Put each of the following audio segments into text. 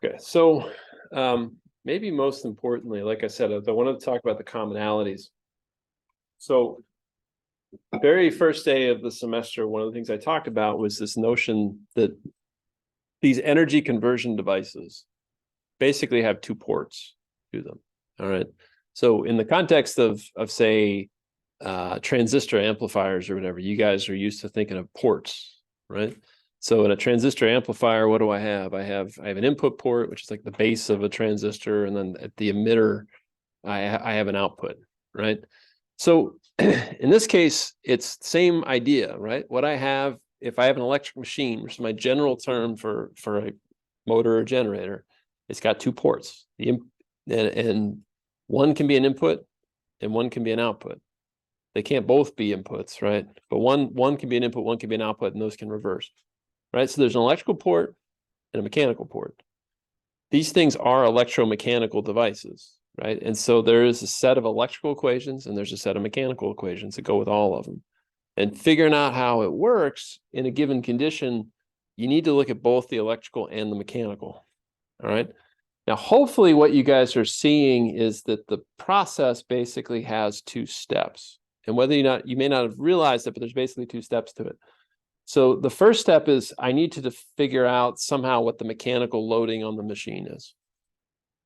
Okay, so maybe most importantly, like I said, I wanted to talk about the commonalities. So very first day of the semester, one of the things I talked about was this notion that these energy conversion devices basically have two ports to them. All right. So in the context of say transistor amplifiers or whatever, you guys are used to thinking of ports, right? So in a transistor amplifier, what do I have? I have an input port, which is like the base of a transistor, and then at the emitter, I have an output, right? So in this case, it's the same idea, right? What I have, if I have an electric machine, which is my general term for a motor or generator, it's got two ports. And one can be an input and one can be an output. They can't both be inputs, right? But one can be an input, one can be an output, and those can reverse, right? So there's an electrical port and a mechanical port. These things are electromechanical devices, right? And so there is a set of electrical equations and there's a set of mechanical equations that go with all of them. And figuring out how it works in a given condition, you need to look at both the electrical and the mechanical, all right? Now, hopefully what you guys are seeing is that the process basically has two steps. And whether you may not have realized it, but there's basically two steps to it. So the first step is I need to figure out somehow what the mechanical loading on the machine is.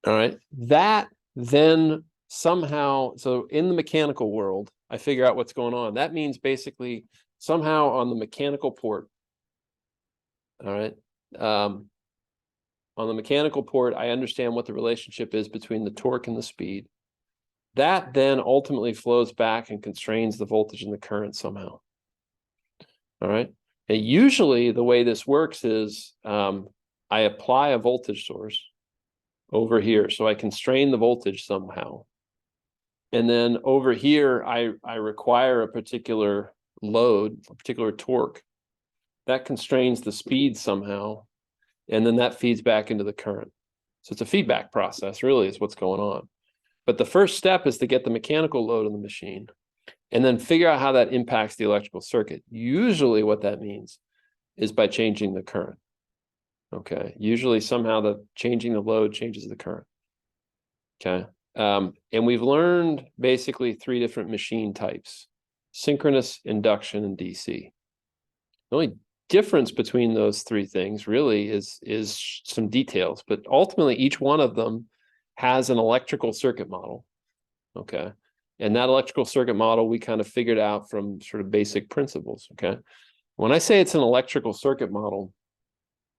All right. That then somehow, so in the mechanical world, I figure out what's going on. That means basically somehow on the mechanical port, all right, on the mechanical port, I understand what the relationship is between the torque and the speed. That then ultimately flows back and constrains the voltage and the current somehow. All right. And usually the way this works is I apply a voltage source over here. So I constrain the voltage somehow. And then over here, I require a particular load, a particular torque. That constrains the speed somehow. And then that feeds back into the current. So it's a feedback process, really, is what's going on. But the first step is to get the mechanical load on the machine and then figure out how that impacts the electrical circuit. Usually what that means is by changing the current. Okay. Usually somehow changing the load changes the current. Okay. And we've learned basically three different machine types: synchronous, induction, and DC. The only difference between those three things really is some details, but ultimately each one of them has an electrical circuit model. Okay. And that electrical circuit model we kind of figured out from sort of basic principles. Okay. When I say it's an electrical circuit model,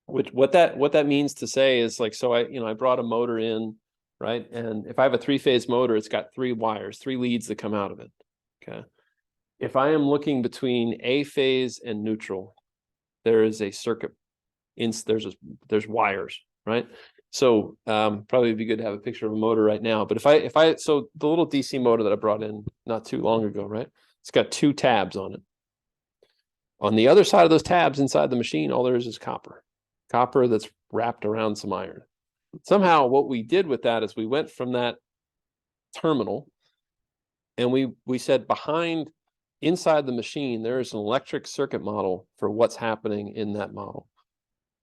what that means to say is like, so I brought a motor in, right? And if I have a three-phase motor, it's got three wires, three leads that come out of it. Okay. If I am looking between A phase and neutral, there is a circuit. There's wires, right? So probably would be good to have a picture of a motor right now. But so the little DC motor that I brought in not too long ago, right? It's got two tabs on it. On the other side of those tabs inside the machine, all there is copper that's wrapped around some iron. Somehow what we did with that is we went from that terminal and we said inside the machine, there is an electric circuit model for what's happening in that model.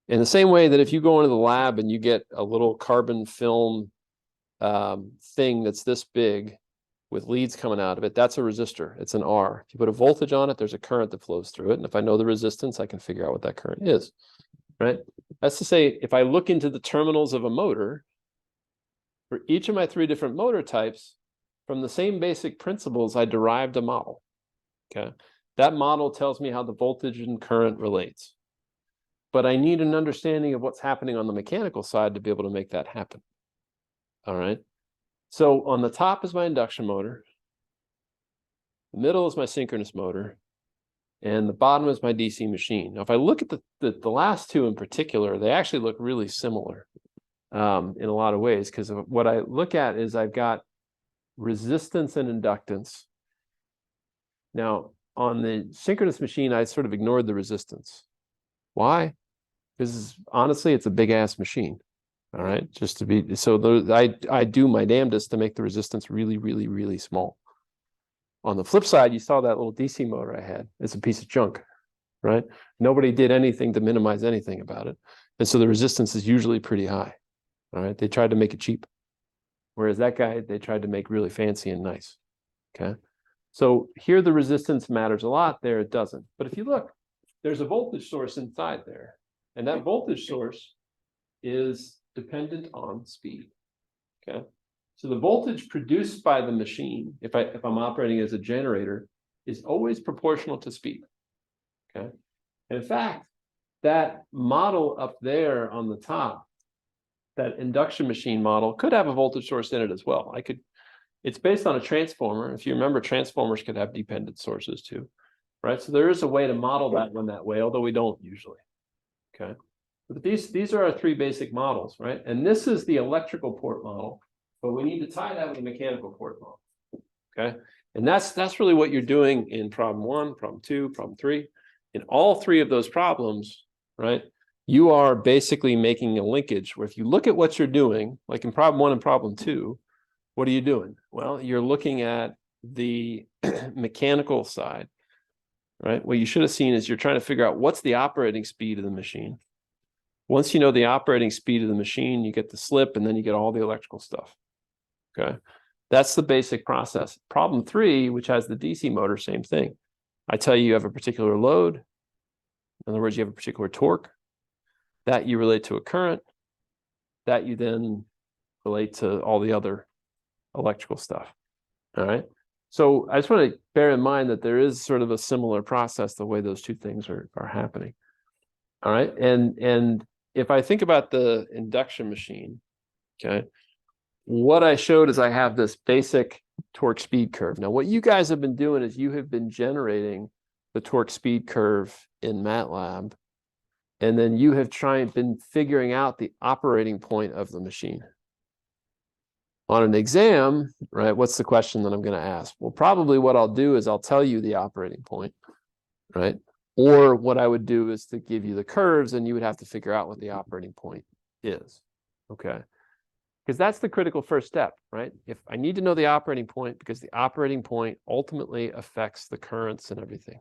In the same way that if you go into the lab and you get a little carbon film thing that's this big with leads coming out of it, that's a resistor. It's an R. If you put a voltage on it, there's a current that flows through it. And if I know the resistance, I can figure out what that current is, right? That's to say, if I look into the terminals of a motor, for each of my three different motor types, from the same basic principles, I derived a model. Okay. That model tells me how the voltage and current relates. But I need an understanding of what's happening on the mechanical side to be able to make that happen. All right. So on the top is my induction motor. The middle is my synchronous motor. And the bottom is my DC machine. Now, if I look at the last two in particular, they actually look really similar in a lot of ways, because what I look at is I've got resistance and inductance. Now, on the synchronous machine, I sort of ignored the resistance. Why? Because honestly, it's a big ass machine. All right, just to be so I do my damnedest to make the resistance really, really, really small. On the flip side, you saw that little DC motor I had. It's a piece of junk, right? Nobody did anything to minimize anything about it. And so the resistance is usually pretty high. All right, they tried to make it cheap. Whereas that guy, they tried to make really fancy and nice. Okay. So here the resistance matters a lot, there it doesn't. But if you look, there's a voltage source inside there. And that voltage source is dependent on speed. Okay. So the voltage produced by the machine, if I'm operating as a generator, is always proportional to speed. Okay. And in fact, that model up there on the top, that induction machine model, could have a voltage source in it as well. It's based on a transformer. If you remember, transformers could have dependent sources too, right? So there is a way to model that one that way, although we don't usually. Okay. But these are our three basic models, right? And this is the electrical port model, but we need to tie that with a mechanical port model. Okay. And that's really what you're doing in problem 1, problem 2, problem 3. In all three of those problems, right, you are basically making a linkage where if you look at what you're doing, like in problem 1 and problem 2, what are you doing? Well, you're looking at the mechanical side, right? What you should have seen is you're trying to figure out what's the operating speed of the machine. Once you know the operating speed of the machine, you get the slip, and then you get all the electrical stuff. Okay. That's the basic process. Problem 3, which has the DC motor, same thing. I tell you have a particular load. In other words, you have a particular torque that you relate to a current that you then relate to all the other electrical stuff. All right. So I just want to bear in mind that there is sort of a similar process the way those two things are happening. All right. And if I think about the induction machine, okay, what I showed is I have this basic torque speed curve. Now, what you guys have been doing is you have been generating the torque speed curve in MATLAB, and then you have been figuring out the operating point of the machine. On an exam, right, what's the question that I'm going to ask? Well, probably what I'll do is I'll tell you the operating point, right? Or what I would do is to give you the curves, and you would have to figure out what the operating point is, okay? Because that's the critical first step, right? If I need to know the operating point, because the operating point ultimately affects the currents and everything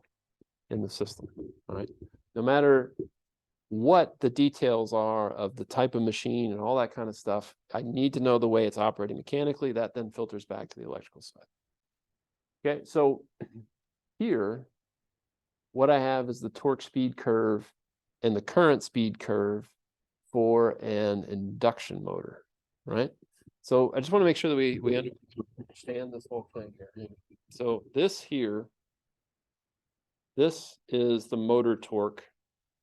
in the system, right? No matter what the details are of the type of machine and all that kind of stuff, I need to know the way it's operating mechanically. That then filters back to the electrical side. Okay, so here, what I have is the torque speed curve and the current speed curve for an induction motor, right? So I just want to make sure that we understand this whole thing here. So this here, this is the motor torque.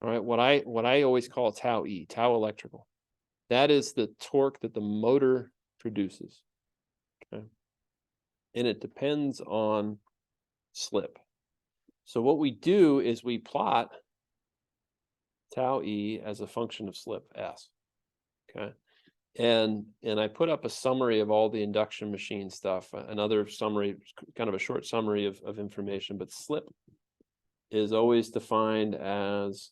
All right, what I always call tau E, tau electrical. That is the torque that the motor produces. Okay. And it depends on slip. So what we do is we plot tau E as a function of slip S. Okay. And I put up a summary of all the induction machine stuff, another summary, kind of a short summary of information, but slip is always defined as,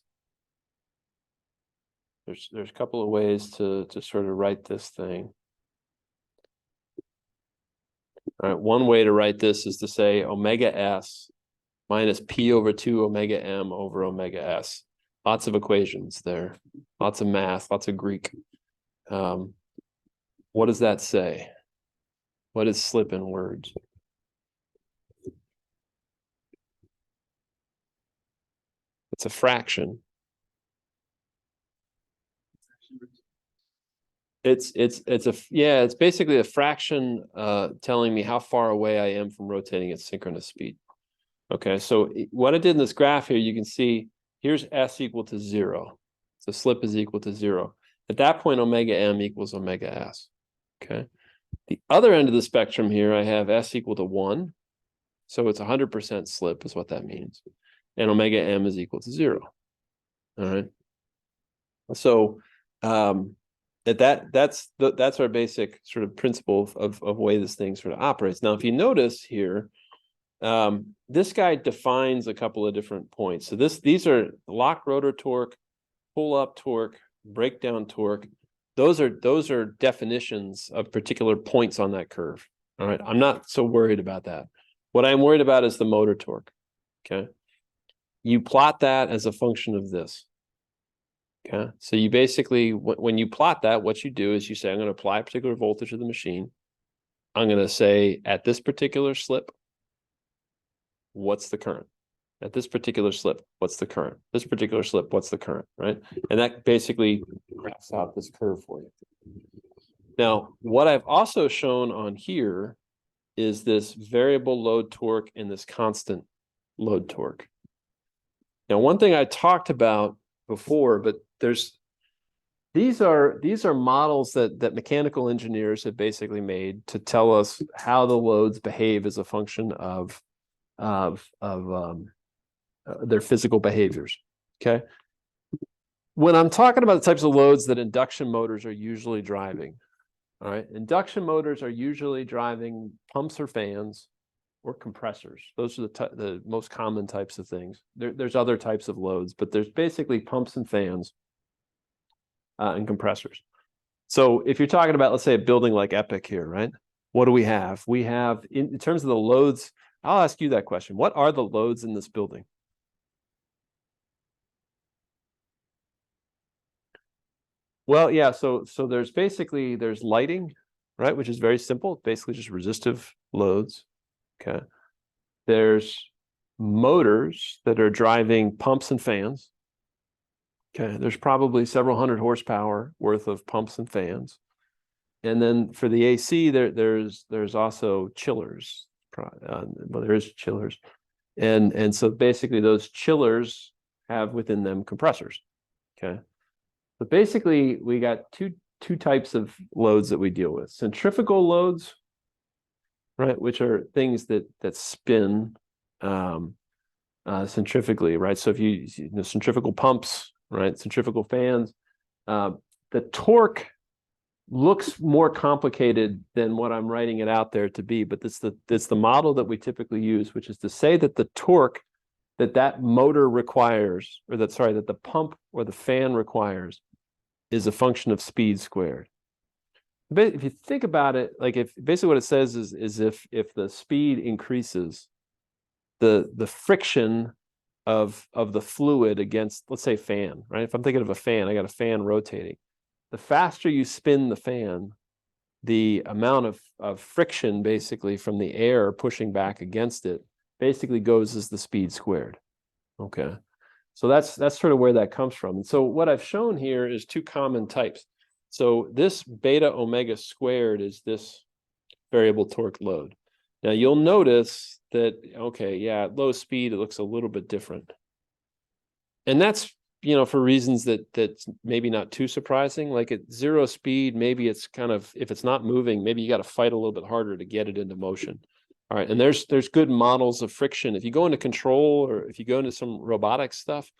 there's a couple of ways to sort of write this thing. All right, one way to write this is to say omega S minus P over 2 omega M over omega S. Lots of equations there, lots of math, lots of Greek. What does that say? What is slip in words? It's a fraction. It's basically a fraction telling me how far away I am from rotating at synchronous speed. Okay, so what I did in this graph here, you can see here's S equal to 0. So slip is equal to 0. At that point, omega M equals omega S. Okay. The other end of the spectrum here, I have S equal to 1. So it's 100% slip is what that means. And omega M is equal to 0. All right. So that's our basic sort of principle of way this thing sort of operates. Now, if you notice here, this guy defines a couple of different points. So these are lock rotor torque, pull up torque, breakdown torque. Those are definitions of particular points on that curve. All right. I'm not so worried about that. What I'm worried about is the motor torque. Okay. You plot that as a function of this. Okay, so you basically, when you plot that, what you do is you say, I'm going to apply a particular voltage to the machine. I'm going to say at this particular slip, what's the current? At this particular slip, what's the current? This particular slip, what's the current, right? And that basically graphs out this curve for you. Now, what I've also shown on here is this variable load torque and this constant load torque. Now, one thing I talked about before, but these are models that mechanical engineers have basically made to tell us how the loads behave as a function of their physical behaviors. Okay. When I'm talking about the types of loads that induction motors are usually driving, all right, induction motors are usually driving pumps or fans or compressors. Those are the most common types of things. There's other types of loads, but there's basically pumps and fans and compressors. So if you're talking about, let's say, a building like Epic here, right? What do we have? We have, in terms of the loads, I'll ask you that question. What are the loads in this building? Well, yeah, so there's lighting, right, which is very simple, basically just resistive loads. Okay. There's motors that are driving pumps and fans. Okay, there's probably several hundred horsepower worth of pumps and fans. And then for the AC, there's also chillers. Well, there is chillers. And so basically those chillers have within them compressors. Okay. But basically we got two types of loads that we deal with. Centrifugal loads, right, which are things that spin centrifugally, right? So if you centrifugal pumps, right, centrifugal fans, the torque looks more complicated than what I'm writing it out there to be, but it's the model that we typically use, which is to say that the torque that motor requires, or that the pump or the fan requires, is a function of speed squared. But if you think about it, like if basically what it says is if the speed increases, the friction of the fluid against, let's say, fan, right? If I'm thinking of a fan, I got a fan rotating. The faster you spin the fan, the amount of friction basically from the air pushing back against it basically goes as the speed squared. Okay. So that's sort of where that comes from. And so what I've shown here is two common types. So this beta omega squared is this variable torque load. Now you'll notice that, okay, yeah, at low speed, it looks a little bit different. And that's, for reasons that's maybe not too surprising. Like at zero speed, maybe it's kind of, if it's not moving, maybe you got to fight a little bit harder to get it into motion. All right, and there's good models of friction. If you go into control, or if you go into some robotics stuff,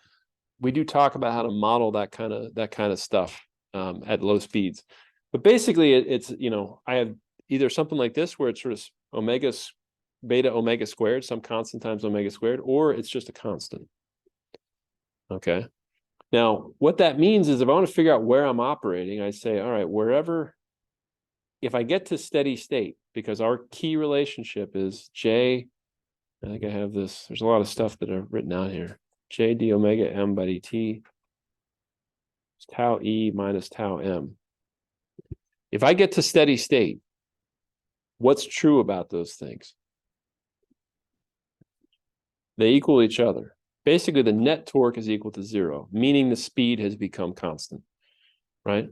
we do talk about how to model that kind of stuff at low speeds. But basically, it's I have either something like this where it's sort of beta omega squared, some constant times omega squared, or it's just a constant. Okay. Now, what that means is if I want to figure out where I'm operating, I say, all right, wherever, if I get to steady state, because our key relationship is J, I think I have this, there's a lot of stuff that I've written out here. J d omega m by dt is tau E minus tau m. If I get to steady state, what's true about those things? They equal each other. Basically, the net torque is equal to 0, meaning the speed has become constant, right?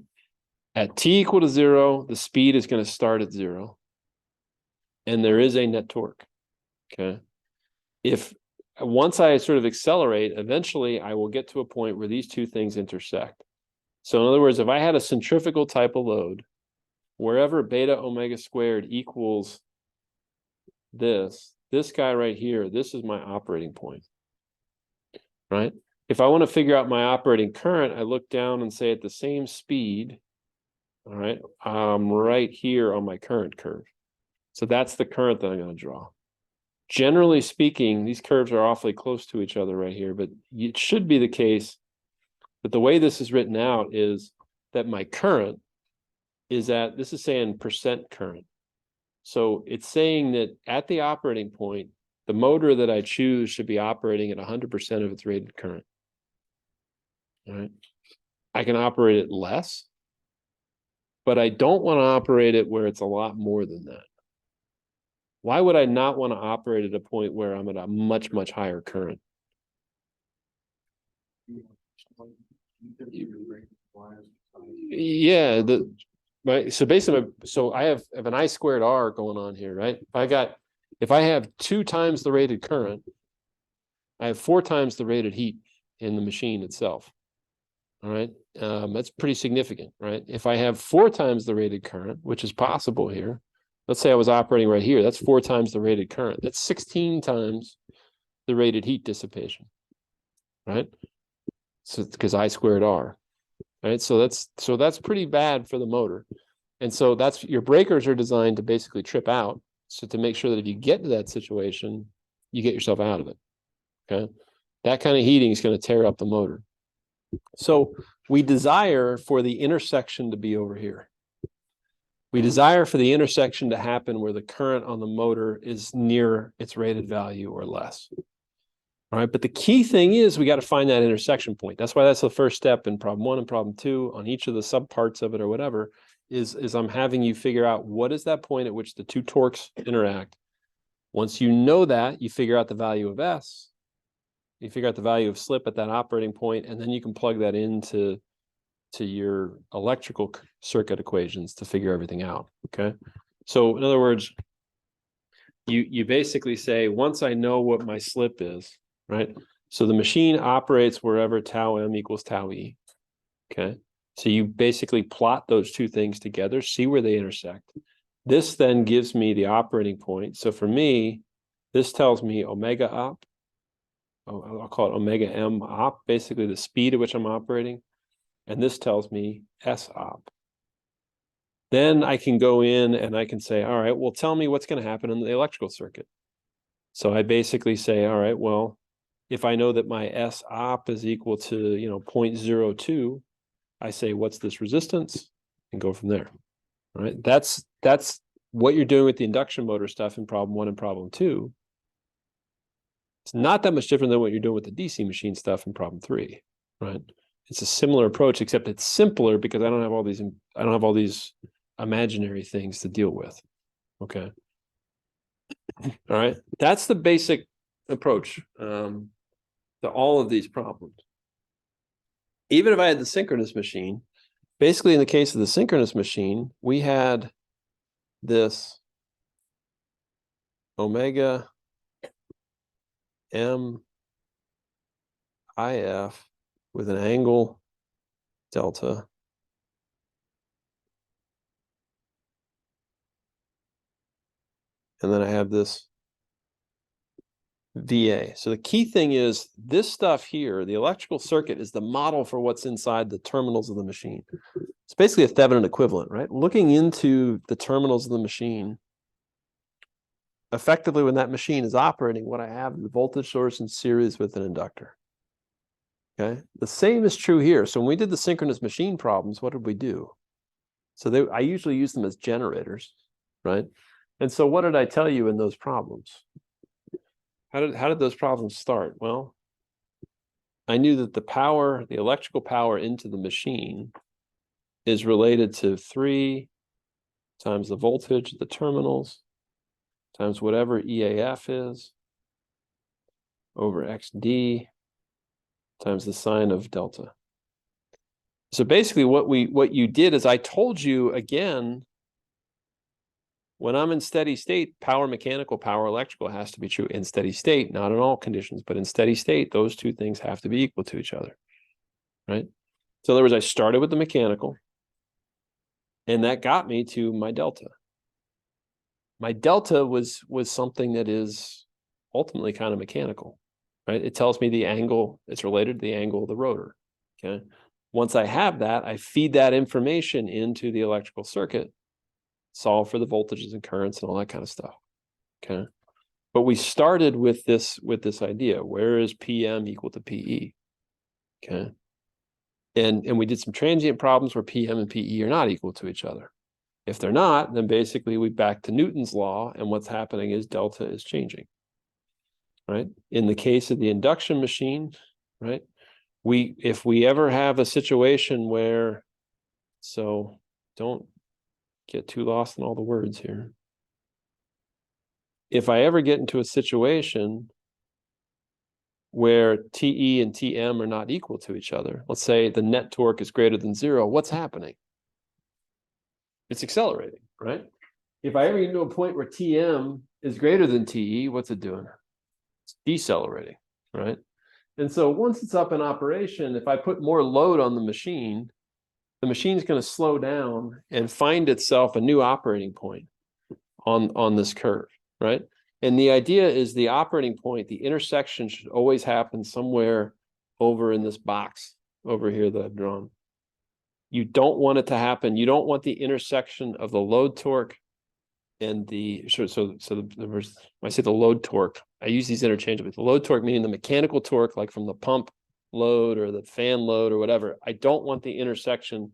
At t equal to 0, the speed is going to start at 0, and there is a net torque, okay? If once I sort of accelerate, eventually I will get to a point where these two things intersect. So in other words, if I had a centrifugal type of load, wherever beta omega squared equals this guy right here, this is my operating point, right? If I want to figure out my operating current, I look down and say at the same speed, all right, I'm right here on my current curve. So that's the current that I'm going to draw. Generally speaking, these curves are awfully close to each other right here, but it should be the case that the way this is written out is that my current is at, this is saying percent current. So it's saying that at the operating point, the motor that I choose should be operating at 100% of its rated current. All right. I can operate it less, but I don't want to operate it where it's a lot more than that. Why would I not want to operate at a point where I'm at a much, much higher current? Yeah, right. So basically, so I have an I squared R going on here, right? If I have 2 times the rated current, I have 4 times the rated heat in the machine itself. All right. That's pretty significant, right? If I have 4 times the rated current, which is possible here, let's say I was operating right here, that's 4 times the rated current. That's 16 times the rated heat dissipation, right? So because I squared R, right? So that's pretty bad for the motor. And so that's your breakers are designed to basically trip out. So to make sure that if you get to that situation, you get yourself out of it. Okay. That kind of heating is going to tear up the motor. So we desire for the intersection to be over here. We desire for the intersection to happen where the current on the motor is near its rated value or less. All right, but the key thing is we got to find that intersection point. That's why that's the first step in problem 1 and problem 2 on each of the subparts of it or whatever is I'm having you figure out what is that point at which the 2 torques interact. Once you know that, you figure out the value of S. You figure out the value of slip at that operating point, and then you can plug that into your electrical circuit equations to figure everything out. Okay. So in other words, you basically say, once I know what my slip is, right? So the machine operates wherever tau m equals tau e. Okay. So you basically plot those 2 things together, see where they intersect. This then gives me the operating point. So for me, this tells me omega op. I'll call it omega m op, basically the speed at which I'm operating. And this tells me S op. Then I can go in and I can say, all right, well, tell me what's going to happen in the electrical circuit. So I basically say, all right, well, if I know that my S op is equal to, 0.02, I say, what's this resistance? And go from there. All right. That's what you're doing with the induction motor stuff in problem 1 and problem 2. It's not that much different than what you're doing with the DC machine stuff in problem 3, right? It's a similar approach, except it's simpler because I don't have all these imaginary things to deal with. Okay. All right. That's the basic approach to all of these problems. Even if I had the synchronous machine, basically in the case of the synchronous machine, we had this omega m IF with an angle delta. And then I have this VA. So the key thing is this stuff here, the electrical circuit is the model for what's inside the terminals of the machine. It's basically a Thevenin equivalent, right? Looking into the terminals of the machine, effectively when that machine is operating, what I have is the voltage source in series with an inductor. Okay. The same is true here. So when we did the synchronous machine problems, what did we do? So I usually use them as generators, right? And so what did I tell you in those problems? How did those problems start? Well, I knew that the electrical power into the machine is related to 3 times the voltage of the terminals times whatever EAF is over XD times the sine of delta. So basically what you did is I told you again, when I'm in steady state, power mechanical, power electrical has to be true in steady state, not in all conditions, but in steady state, those 2 things have to be equal to each other, right? So in other words, I started with the mechanical, and that got me to my delta. My delta was something that is ultimately kind of mechanical, right? It tells me the angle, it's related to the angle of the rotor, okay? Once I have that, I feed that information into the electrical circuit, solve for the voltages and currents and all that kind of stuff, okay? But we started with this idea, where is PM equal to PE, okay? And we did some transient problems where PM and PE are not equal to each other. If they're not, then basically we back to Newton's law, and what's happening is delta is changing, right? In the case of the induction machine, right, if we ever have a situation where, so don't get too lost in all the words here. If I ever get into a situation where TE and TM are not equal to each other, let's say the net torque is greater than 0, what's happening? It's accelerating, right? If I ever get to a point where TM is greater than TE, what's it doing? It's decelerating, right? And so once it's up in operation, if I put more load on the machine's going to slow down and find itself a new operating point on this curve, right? And the idea is the operating point, the intersection should always happen somewhere over in this box over here that I've drawn. You don't want it to happen. You don't want the intersection of the load torque and the, when I say the load torque, I use these interchangeably. The load torque meaning the mechanical torque, like from the pump load or the fan load or whatever. I don't want the intersection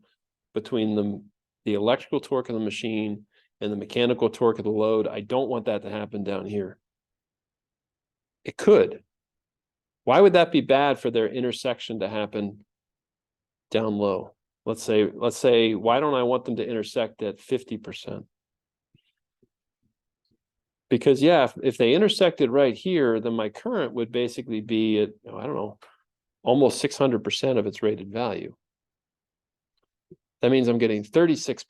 between the electrical torque of the machine and the mechanical torque of the load. I don't want that to happen down here. It could. Why would that be bad for their intersection to happen down low? Let's say, why don't I want them to intersect at 50%? Because yeah, if they intersected right here, then my current would basically be at, I don't know, almost 600% of its rated value. That means I'm getting 36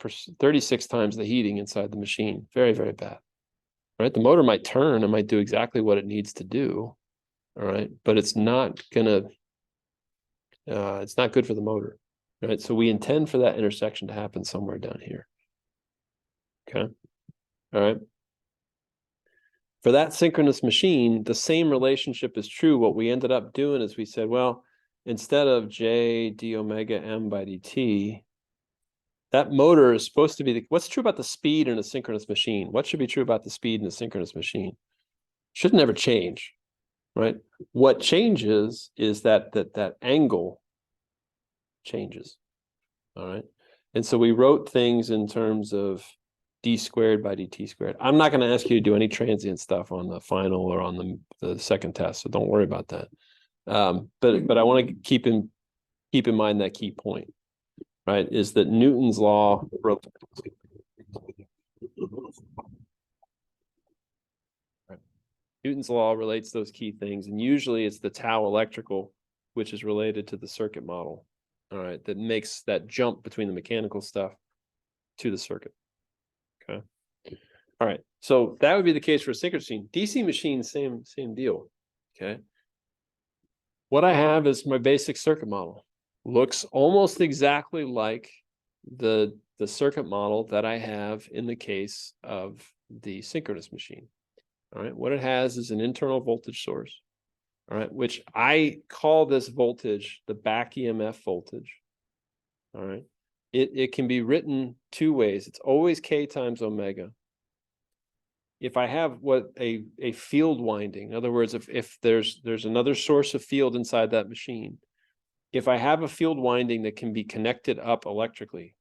times the heating inside the machine. Very, very bad. Right? The motor might turn and might do exactly what it needs to do. All right. But it's not gonna, it's not good for the motor. Right. So we intend for that intersection to happen somewhere down here. Okay. All right. For that synchronous machine, the same relationship is true. What we ended up doing is we said, well, instead of J d omega m by dt, that motor is supposed to be what's true about the speed in a synchronous machine? What should be true about the speed in a synchronous machine? Should never change, right? What changes is that angle changes, all right? And so we wrote things in terms of d squared by dt squared. I'm not going to ask you to do any transient stuff on the final or on the second test, so don't worry about that. But I want to keep in mind that key point. Right, is that Newton's law relates those key things, and usually it's the tau electrical, which is related to the circuit model. All right, that makes that jump between the mechanical stuff to the circuit. Okay. All right, so that would be the case for a synchronous machine. DC machine, same deal. Okay. What I have is my basic circuit model. Looks almost exactly like the circuit model that I have in the case of the synchronous machine. All right, what it has is an internal voltage source. All right, which I call this voltage the back EMF voltage. All right, it can be written two ways. It's always K times omega. If I have what a field winding, in other words, if there's another source of field inside that machine, if I have a field winding that can be connected up electrically,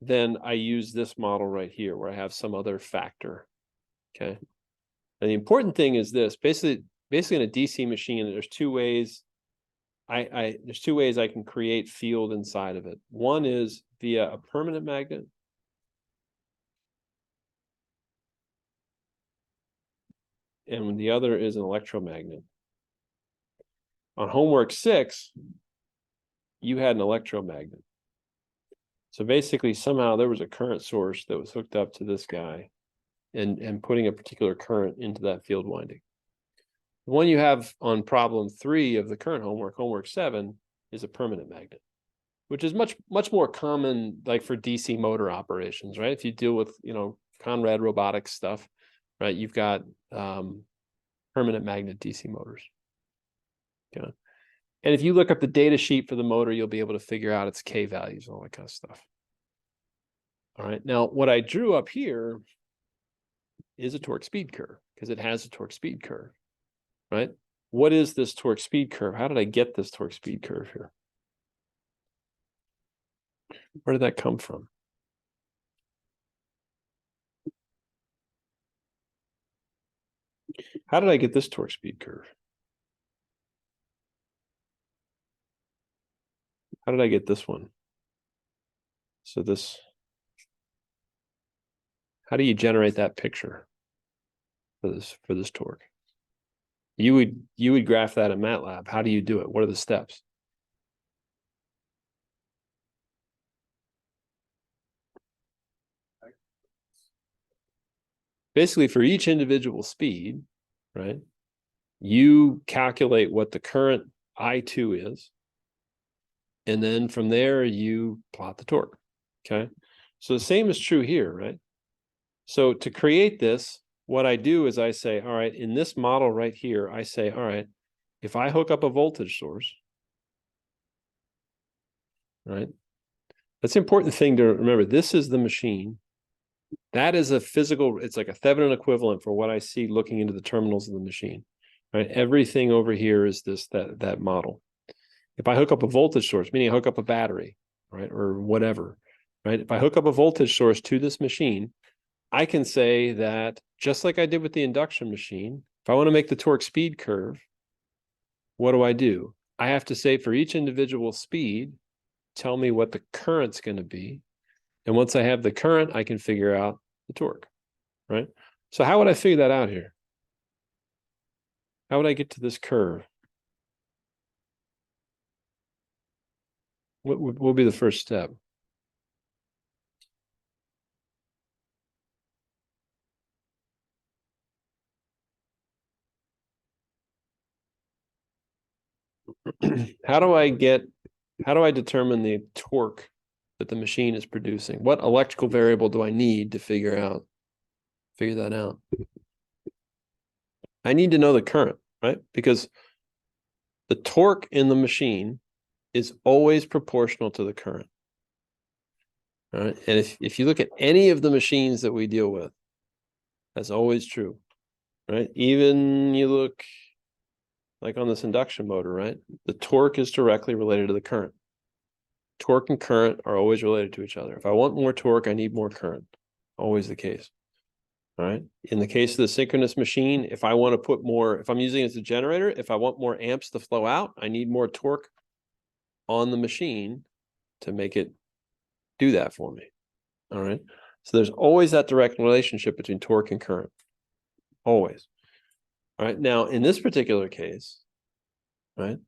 then I use this model right here where I have some other factor. Okay. And the important thing is this, basically in a DC machine, there's two ways I can create field inside of it. One is via a permanent magnet. And the other is an electromagnet. On homework 6, you had an electromagnet. So basically, somehow there was a current source that was hooked up to this guy and putting a particular current into that field winding. The one you have on problem 3 of the current homework 7, is a permanent magnet, which is much more common, like for DC motor operations, right? If you deal with, Conrad Robotics stuff, right? You've got permanent magnet DC motors. Okay. And if you look up the data sheet for the motor, you'll be able to figure out its K values and all that kind of stuff. All right. Now, what I drew up here is a torque speed curve because it has a torque speed curve, right? What is this torque speed curve? How did I get this torque speed curve here? Where did that come from? How did I get this torque speed curve? how did I get this one? So this, how do you generate that picture for this torque? You would graph that in MATLAB. How do you do it? What are the steps? Basically, for each individual speed, right, you calculate what the current I2 is, and then from there you plot the torque. Okay, so the same is true here, right? So to create this, what I do is I say, all right, in this model right here, I say, all right, if I hook up a voltage source, right? That's the important thing to remember. This is the machine. That is a physical, it's like a Thevenin equivalent for what I see looking into the terminals of the machine, right? Everything over here is that model. If I hook up a voltage source, meaning I hook up a battery, right, or whatever, right? If I hook up a voltage source to this machine, I can say that just like I did with the induction machine, if I want to make the torque speed curve, what do? I have to say for each individual speed, tell me what the current's going to be. And once I have the current, I can figure out the torque, right? So how would I figure that out here? How would I get to this curve? What will be the first step? How do I determine the torque that the machine is producing? What electrical variable do I need to figure that out? I need to know the current, right? Because the torque in the machine is always proportional to the current. All right. And if you look at any of the machines that we deal with, that's always true, right? Even you look like on this induction motor, right? The torque is directly related to the current. Torque and current are always related to each other. If I want more torque, I need more current. Always the case. All right. In the case of the synchronous machine, if I want to put more, if I'm using it as a generator, if I want more amps to flow out, I need more torque on the machine to make it do that for me. All right. So there's always that direct relationship between torque and current. Always. All right. Now, in this particular case, right,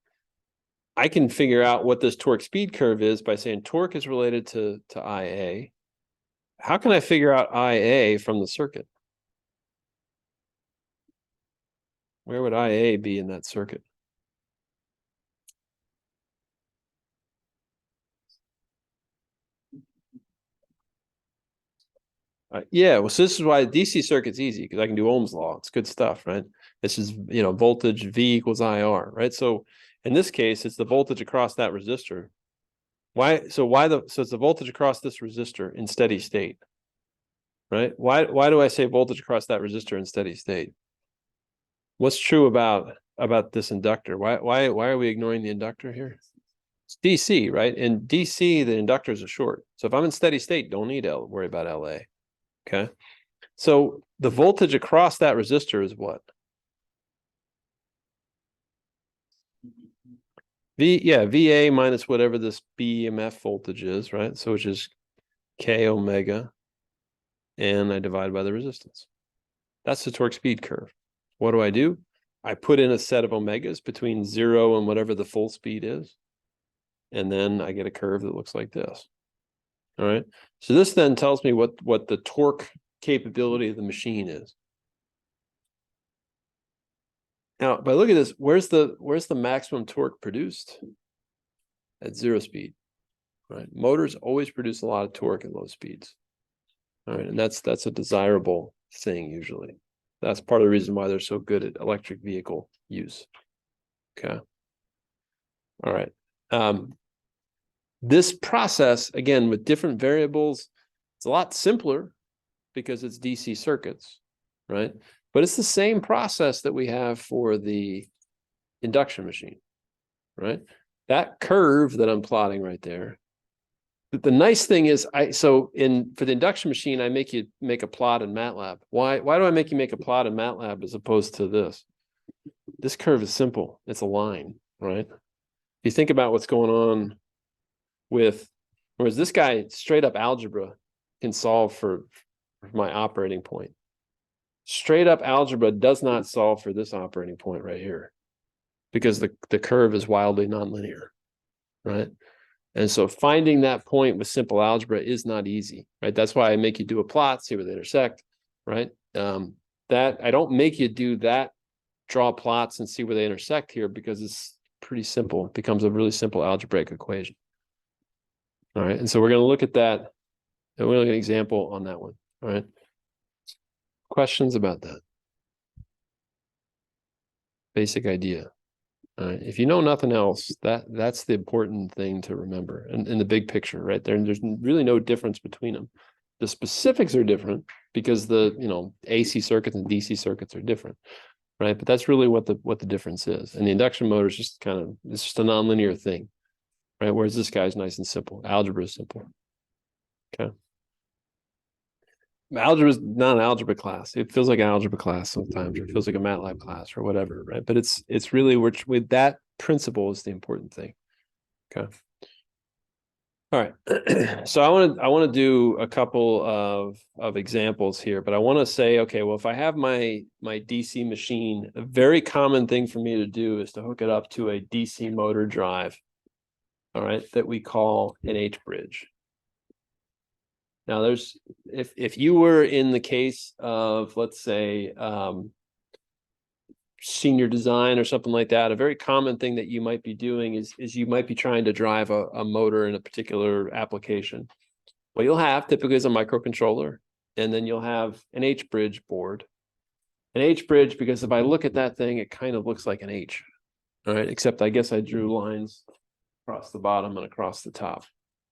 I can figure out what this torque speed curve is by saying torque is related to IA. How can I figure out IA from the circuit? Where would IA be in that circuit? Yeah, well, so this is why DC circuit's easy, because I can do Ohm's law. It's good stuff, right? This is, voltage V equals IR, right? So in this case, it's the voltage across that resistor. So it's the voltage across this resistor in steady state, right? Why do I say voltage across that resistor in steady state? What's true about this inductor? Why are we ignoring the inductor here? It's DC, right? In DC, the inductors are short. So if I'm in steady state, don't need to worry about LA. Okay. So the voltage across that resistor is what? VA minus whatever this BEMF voltage is, right? So which is K omega, and I divide by the resistance. That's the torque speed curve. What do? I put in a set of omegas between 0 and whatever the full speed is, and then I get a curve that looks like this. All right. So this then tells me what the torque capability of the machine is. Now, by look at this, where's the maximum torque produced? At 0 speed, right? Motors always produce a lot of torque at low speeds. All right, and that's a desirable thing usually. That's part of the reason why they're so good at electric vehicle use. Okay. All right. This process, again, with different variables, it's a lot simpler because it's DC circuits, right? But it's the same process that we have for the induction machine, right? That curve that I'm plotting right there. But the nice thing is, for the induction machine, I make you make a plot in MATLAB. Why do I make you make a plot in MATLAB as opposed to this? This curve is simple. It's a line, right? If you think about what's going on whereas this guy, straight up algebra, can solve for my operating point. Straight up algebra does not solve for this operating point right here, because the curve is wildly nonlinear, right? And so finding that point with simple algebra is not easy, right? That's why I make you do a plot, see where they intersect, right? That I don't make you do that, draw plots and see where they intersect here, because it's pretty simple. It becomes a really simple algebraic equation. All right, and so we're going to look at that, and we're going to look at an example on that one. All right. Questions about that? Basic idea. If you know nothing else, that's the important thing to remember in the big picture, right? There's really no difference between them. The specifics are different because the AC circuits and DC circuits are different, right? But that's really what the difference is. And the induction motor is just it's just a nonlinear thing, right? Whereas this guy's nice and simple. Algebra is simple. Okay. Algebra is not an algebra class. It feels like an algebra class sometimes, or it feels like a MATLAB class or whatever, right? But it's really with that principle is the important thing. Okay. All right. So I want to do a couple of examples here, but I want to say, okay, well, if I have my DC machine, a very common thing for me to do is to hook it up to a DC motor drive, all right, that we call an H bridge. Now, if you were in the case of, let's say, senior design or something like that, a very common thing that you might be doing is you might be trying to drive a motor in a particular application. What you'll have typically is a microcontroller, and then you'll have an H bridge board. An H bridge, because if I look at that thing, it kind of looks like an H, all right, except I guess I drew lines across the bottom and across the top,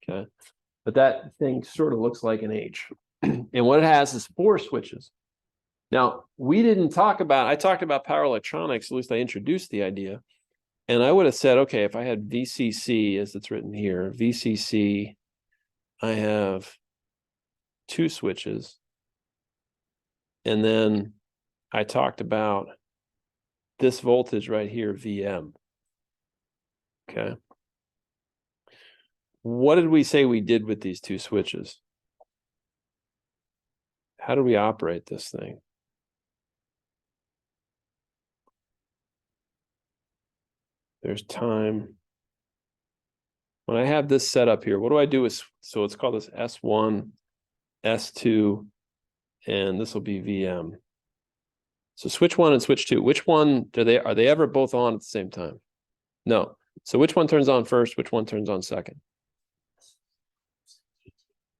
okay? But that thing sort of looks like an H. And what it has is 4 switches. Now, I talked about power electronics, at least I introduced the idea. And I would have said, okay, if I had VCC, as it's written here, VCC, I have 2 switches. And then I talked about this voltage right here, VM. Okay. What did we say we did with these 2 switches? How do we operate this thing? There's time. When I have this set up here, what do I do so let's call this S1, S2, and this will be VM. So switch 1 and switch 2, which one are they ever both on at the same time? No. So which one turns on first? Which one turns on second?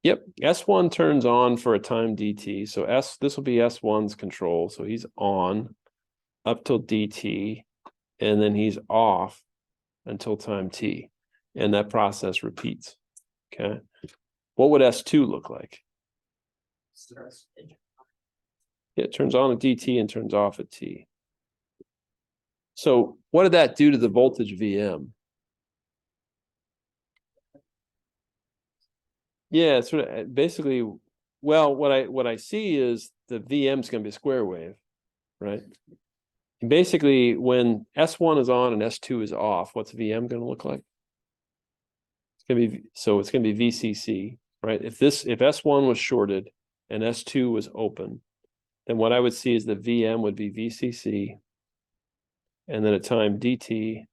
Yep, S1 turns on for a time DT. So this will be S1's control. So he's on up till DT, and then he's off until time T. And that process repeats. Okay. What would S2 look like? It turns on at DT and turns off at T. So what did that do to the voltage VM? Yeah, it's sort of basically, well, what I see is the VM is going to be a square wave, right? And basically, when S1 is on and S2 is off, what's VM going to look like? It's going to be VCC, right? If S1 was shorted and S2 was open, then what I would see is the VM would be VCC, and then at time DT,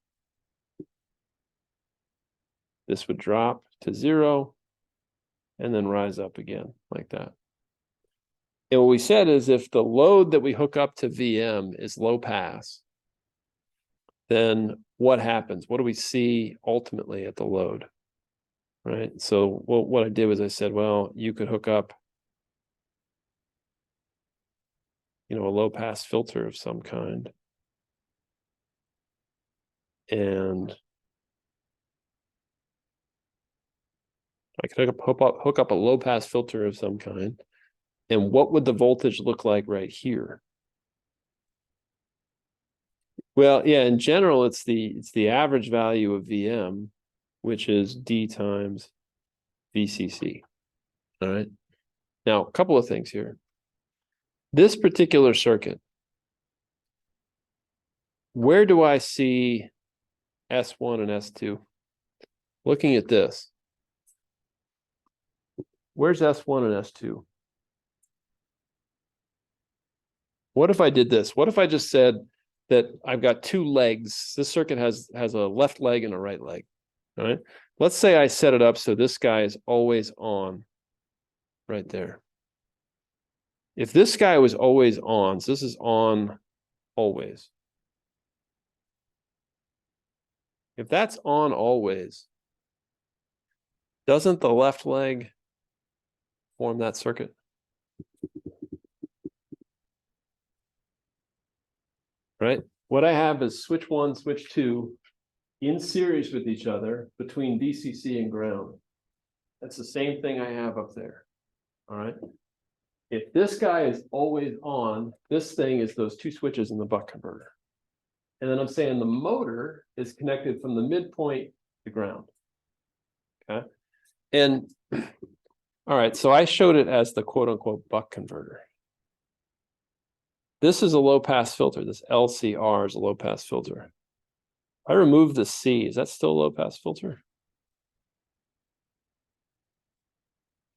this would drop to 0 and then rise up again like that. And what we said is if the load that we hook up to VM is low pass, then what happens? What do we see ultimately at the load? Right. So what I did was I said, well, you could hook up, a low pass filter of some kind. And I could hook up a low pass filter of some kind. And what would the voltage look like right here? Well, yeah, in general, it's the average value of VM, which is D times VCC. All right. Now, a couple of things here. This particular circuit, where do I see S1 and S2? Looking at this, Where's S1 and S2? What if I did this? What if I just said that I've got two legs? This circuit has a left leg and a right leg. All right. Let's say I set it up so this guy is always on right there. If this guy was always on, so this is on always. If that's on always, doesn't the left leg form that circuit? Right? What I have is switch 1, switch 2 in series with each other between VCC and ground. That's the same thing I have up there. All right. If this guy is always on, this thing is those two switches in the buck converter. And then I'm saying the motor is connected from the midpoint to ground. Okay. And all right, so I showed it as the quote unquote buck converter. This is a low pass filter. This LCR is a low pass filter. I remove the C. Is that still a low pass filter?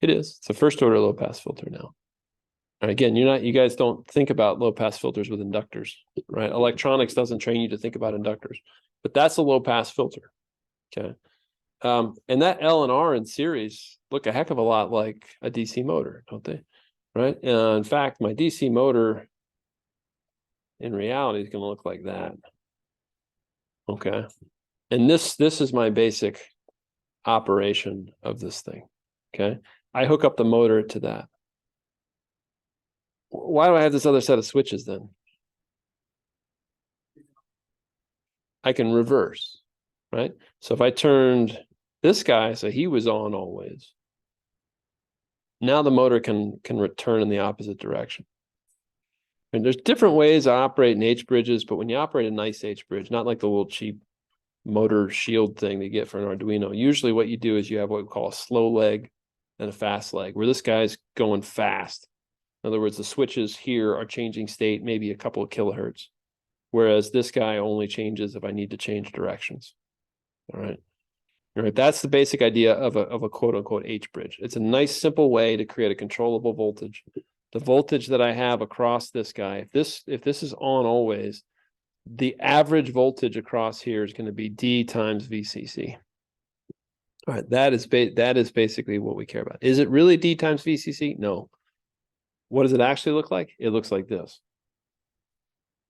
It is. It's a first order low pass filter now. And again, you guys don't think about low pass filters with inductors, right? Electronics doesn't train you to think about inductors, but that's a low pass filter. Okay. And that L and R in series look a heck of a lot like a DC motor, don't they? Right. In fact, my DC motor in reality is going to look like that. Okay. And this is my basic operation of this thing. Okay. I hook up the motor to that. Why do I have this other set of switches then? I can reverse, right? So if I turned this guy, so he was on always, now the motor can return in the opposite direction. And there's different ways to operate in H bridges, but when you operate a nice H bridge, not like the little cheap motor shield thing they get for an Arduino, usually what you do is you have what we call a slow leg and a fast leg, where this guy's going fast. In other words, the switches here are changing state maybe a couple of kilohertz, whereas this guy only changes if I need to change directions. All right. All right. That's the basic idea of a quote unquote H bridge. It's a nice, simple way to create a controllable voltage. The voltage that I have across this guy, if this is on always, the average voltage across here is going to be D times VCC. All right. That is basically what we care about. Is it really D times VCC? No. What does it actually look like? It looks like this.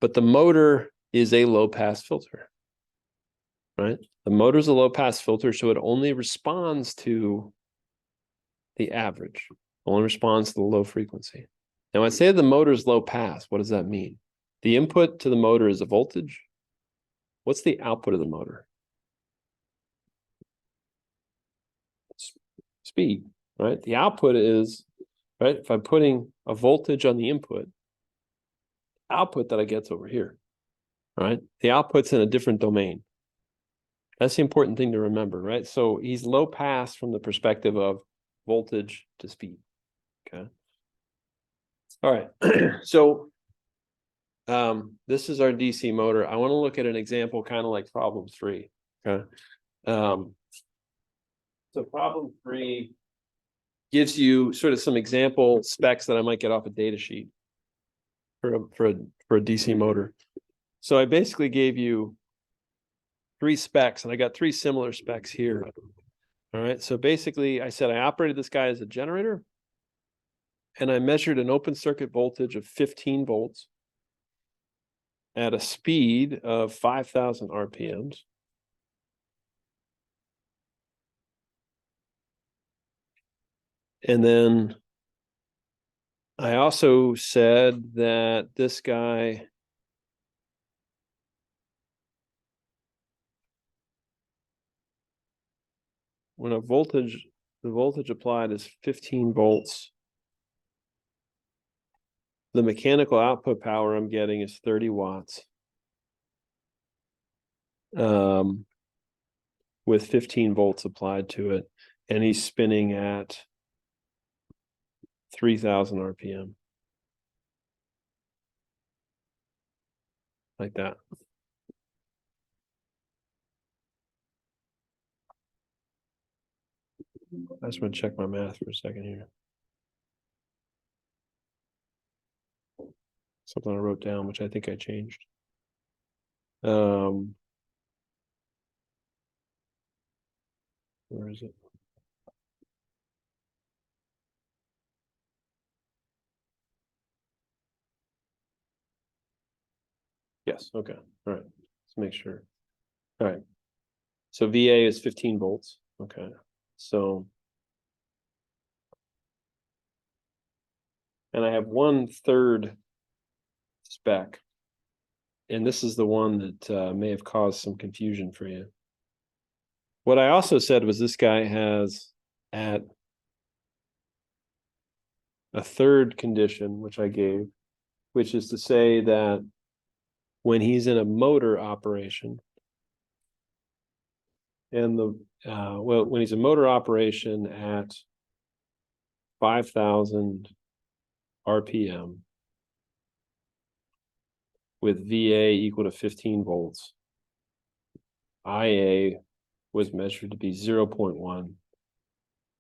But the motor is a low pass filter, right? The motor is a low pass filter, so it only responds to the average, only responds to the low frequency. Now, when I say the motor is low pass, what does that mean? The input to the motor is a voltage. What's the output of the motor? Speed, right? The output is, right? If I'm putting a voltage on the input, output that I get's over here, right? The output's in a different domain. That's the important thing to remember, right? So he's low pass from the perspective of voltage to speed. Okay. All right. So this is our DC motor. I want to look at an example kind of like problem 3. Okay. So problem 3 gives you sort of some example specs that I might get off a data sheet for a DC motor. So I basically gave you 3 specs, and I got 3 similar specs here. All right. So basically, I said I operated this guy as a generator, and I measured an open circuit voltage of 15 volts at a speed of 5,000 RPMs. And then I also said that this guy when the voltage applied is 15 volts, the mechanical output power I'm getting is 30 watts with 15 volts applied to it. And he's spinning at 3,000 RPM. Like that. I just want to check my math for a second here. Something I wrote down, which I think I changed. Where is it? Yes, okay, all right, let's make sure. All right, so VA is 15 volts, okay, so. And I have 1/3 spec. And this is the one that may have caused some confusion for you. What I also said was this guy has at a third condition, which I gave, which is to say that when he's in a motor operation, and when he's a motor operation at 5,000 RPM with VA equal to 15 volts, IA was measured to be 0.1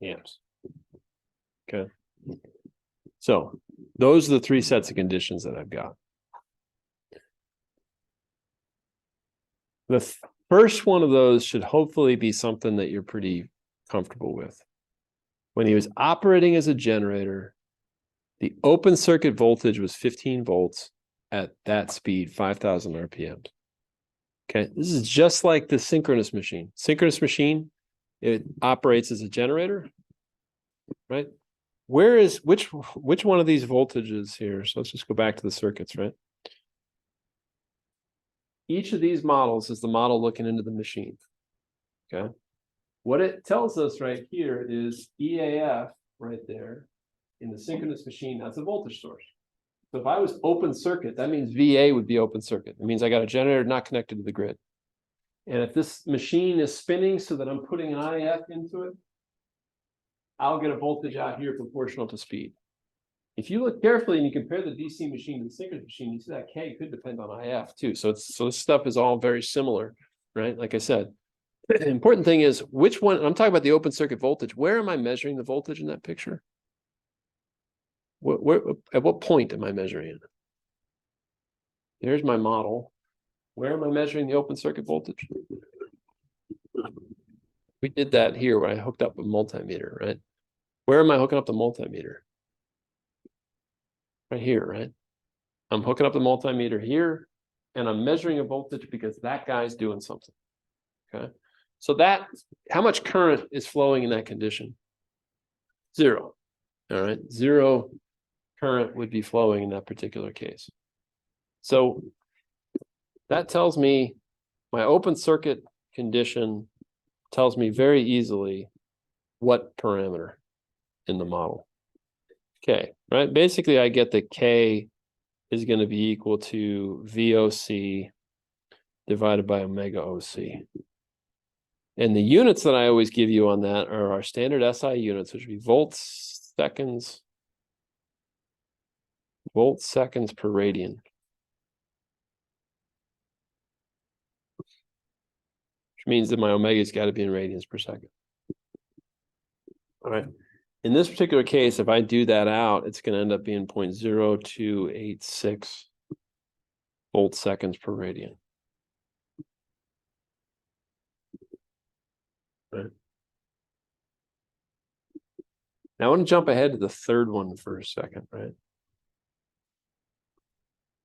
amps. Okay. So those are the three sets of conditions that I've got. The first one of those should hopefully be something that you're pretty comfortable with. When he was operating as a generator, the open circuit voltage was 15 volts at that speed, 5,000 RPM. Okay, this is just like the synchronous machine. Synchronous machine, it operates as a generator, right? Which one of these voltages here? So let's just go back to the circuits, right? Each of these models is the model looking into the machine. Okay. What it tells us right here is EAF right there in the synchronous machine. That's a voltage source. So if I was open circuit, that means VA would be open circuit. It means I got a generator not connected to the grid. And if this machine is spinning so that I'm putting an IF into it, I'll get a voltage out here proportional to speed. If you look carefully and you compare the DC machine to the synchronous machine, you see that K could depend on IF too. So this stuff is all very similar, right? Like I said, the important thing is which one. I'm talking about the open circuit voltage. Where am I measuring the voltage in that picture? At what point am I measuring it? Here's my model. Where am I measuring the open circuit voltage? We did that here when I hooked up a multimeter, right? Where am I hooking up the multimeter? Right here, right? I'm hooking up the multimeter here, and I'm measuring a voltage because that guy's doing something. Okay. So how much current is flowing in that condition? 0. All right. 0 current would be flowing in that particular case. So that tells me my open circuit condition tells me very easily what parameter in the model. Okay, right? Basically, I get that K is going to be equal to VOC divided by omega OC. And the units that I always give you on that are our standard SI units, which would be volts seconds per radian. Which means that my omega's got to be in radians per second. All right. In this particular case, if I do that out, it's going to end up being 0.0286 volts seconds per radian. Right. Now I want to jump ahead to the third one for a second, right?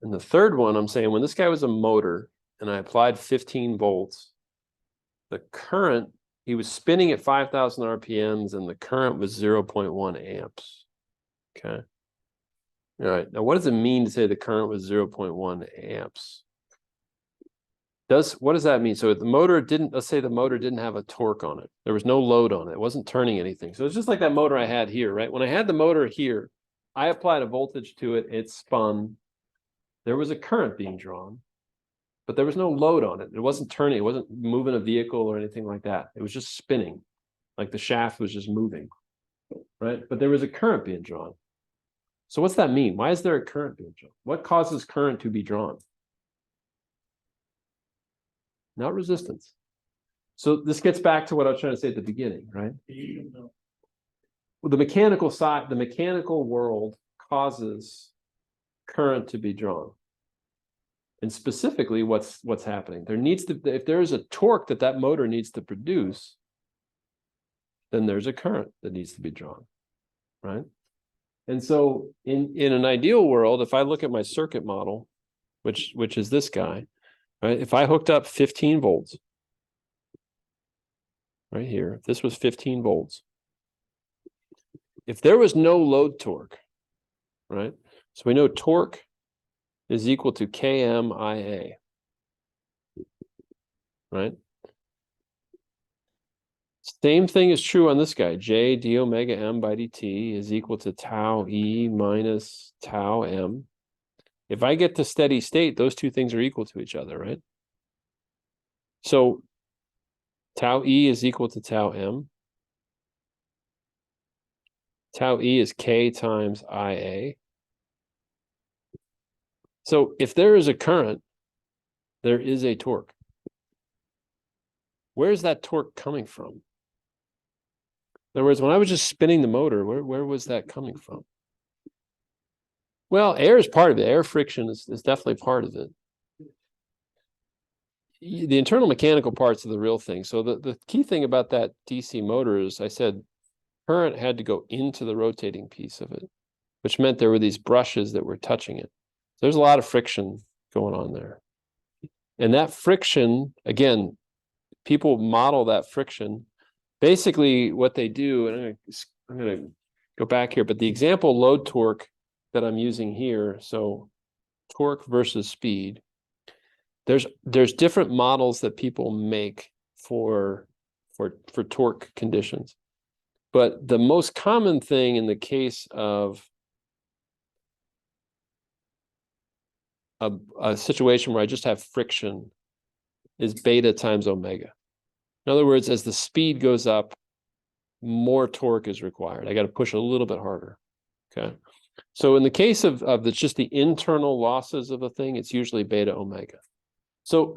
And the third one, I'm saying when this guy was a motor and I applied 15 volts, the current, he was spinning at 5,000 RPMs and the current was 0.1 amps. Okay. All right. Now, what does it mean to say the current was 0.1 amps? What does that mean? So the motor didn't, let's say the motor didn't have a torque on it. There was no load on it. It wasn't turning anything. So it's just like that motor I had here, right? When I had the motor here, I applied a voltage to it. It spun. There was a current being drawn, but there was no load on it. It wasn't turning. It wasn't moving a vehicle or anything like that. It was just spinning, like the shaft was just moving, right? But there was a current being drawn. So what's that mean? Why is there a current being drawn? What causes current to be drawn? Not resistance. So this gets back to what I was trying to say at the beginning, right? The mechanical side, the mechanical world causes current to be drawn. And specifically, what's happening? There needs to, if there is a torque that motor needs to produce, then there's a current that needs to be drawn, right? And so in an ideal world, if I look at my circuit model, which is this guy, right? If I hooked up 15 volts right here, if this was 15 volts, if there was no load torque, right? So we know torque is equal to KMIA, right? Same thing is true on this guy. J d omega m by dt is equal to tau E minus tau m. If I get to steady state, those two things are equal to each other, right? So tau E is equal to tau m. Tau E is K times IA. So if there is a current, there is a torque. Where's that torque coming from? In other words, when I was just spinning the motor, where was that coming from? Well, air is part of it. Air friction is definitely part of it. The internal mechanical parts are the real thing. So the key thing about that DC motor is I said current had to go into the rotating piece of it, which meant there were these brushes that were touching it. So there's a lot of friction going on there. And that friction, again, people model that friction. Basically, what they do, and I'm going to go back here, but the example load torque that I'm using here, so torque versus speed, there's different models that people make for torque conditions. But the most common thing in the case of a situation where I just have friction is beta times omega. In other words, as the speed goes up, more torque is required. I got to push a little bit harder. Okay. So in the case of just the internal losses of a thing, it's usually beta omega. So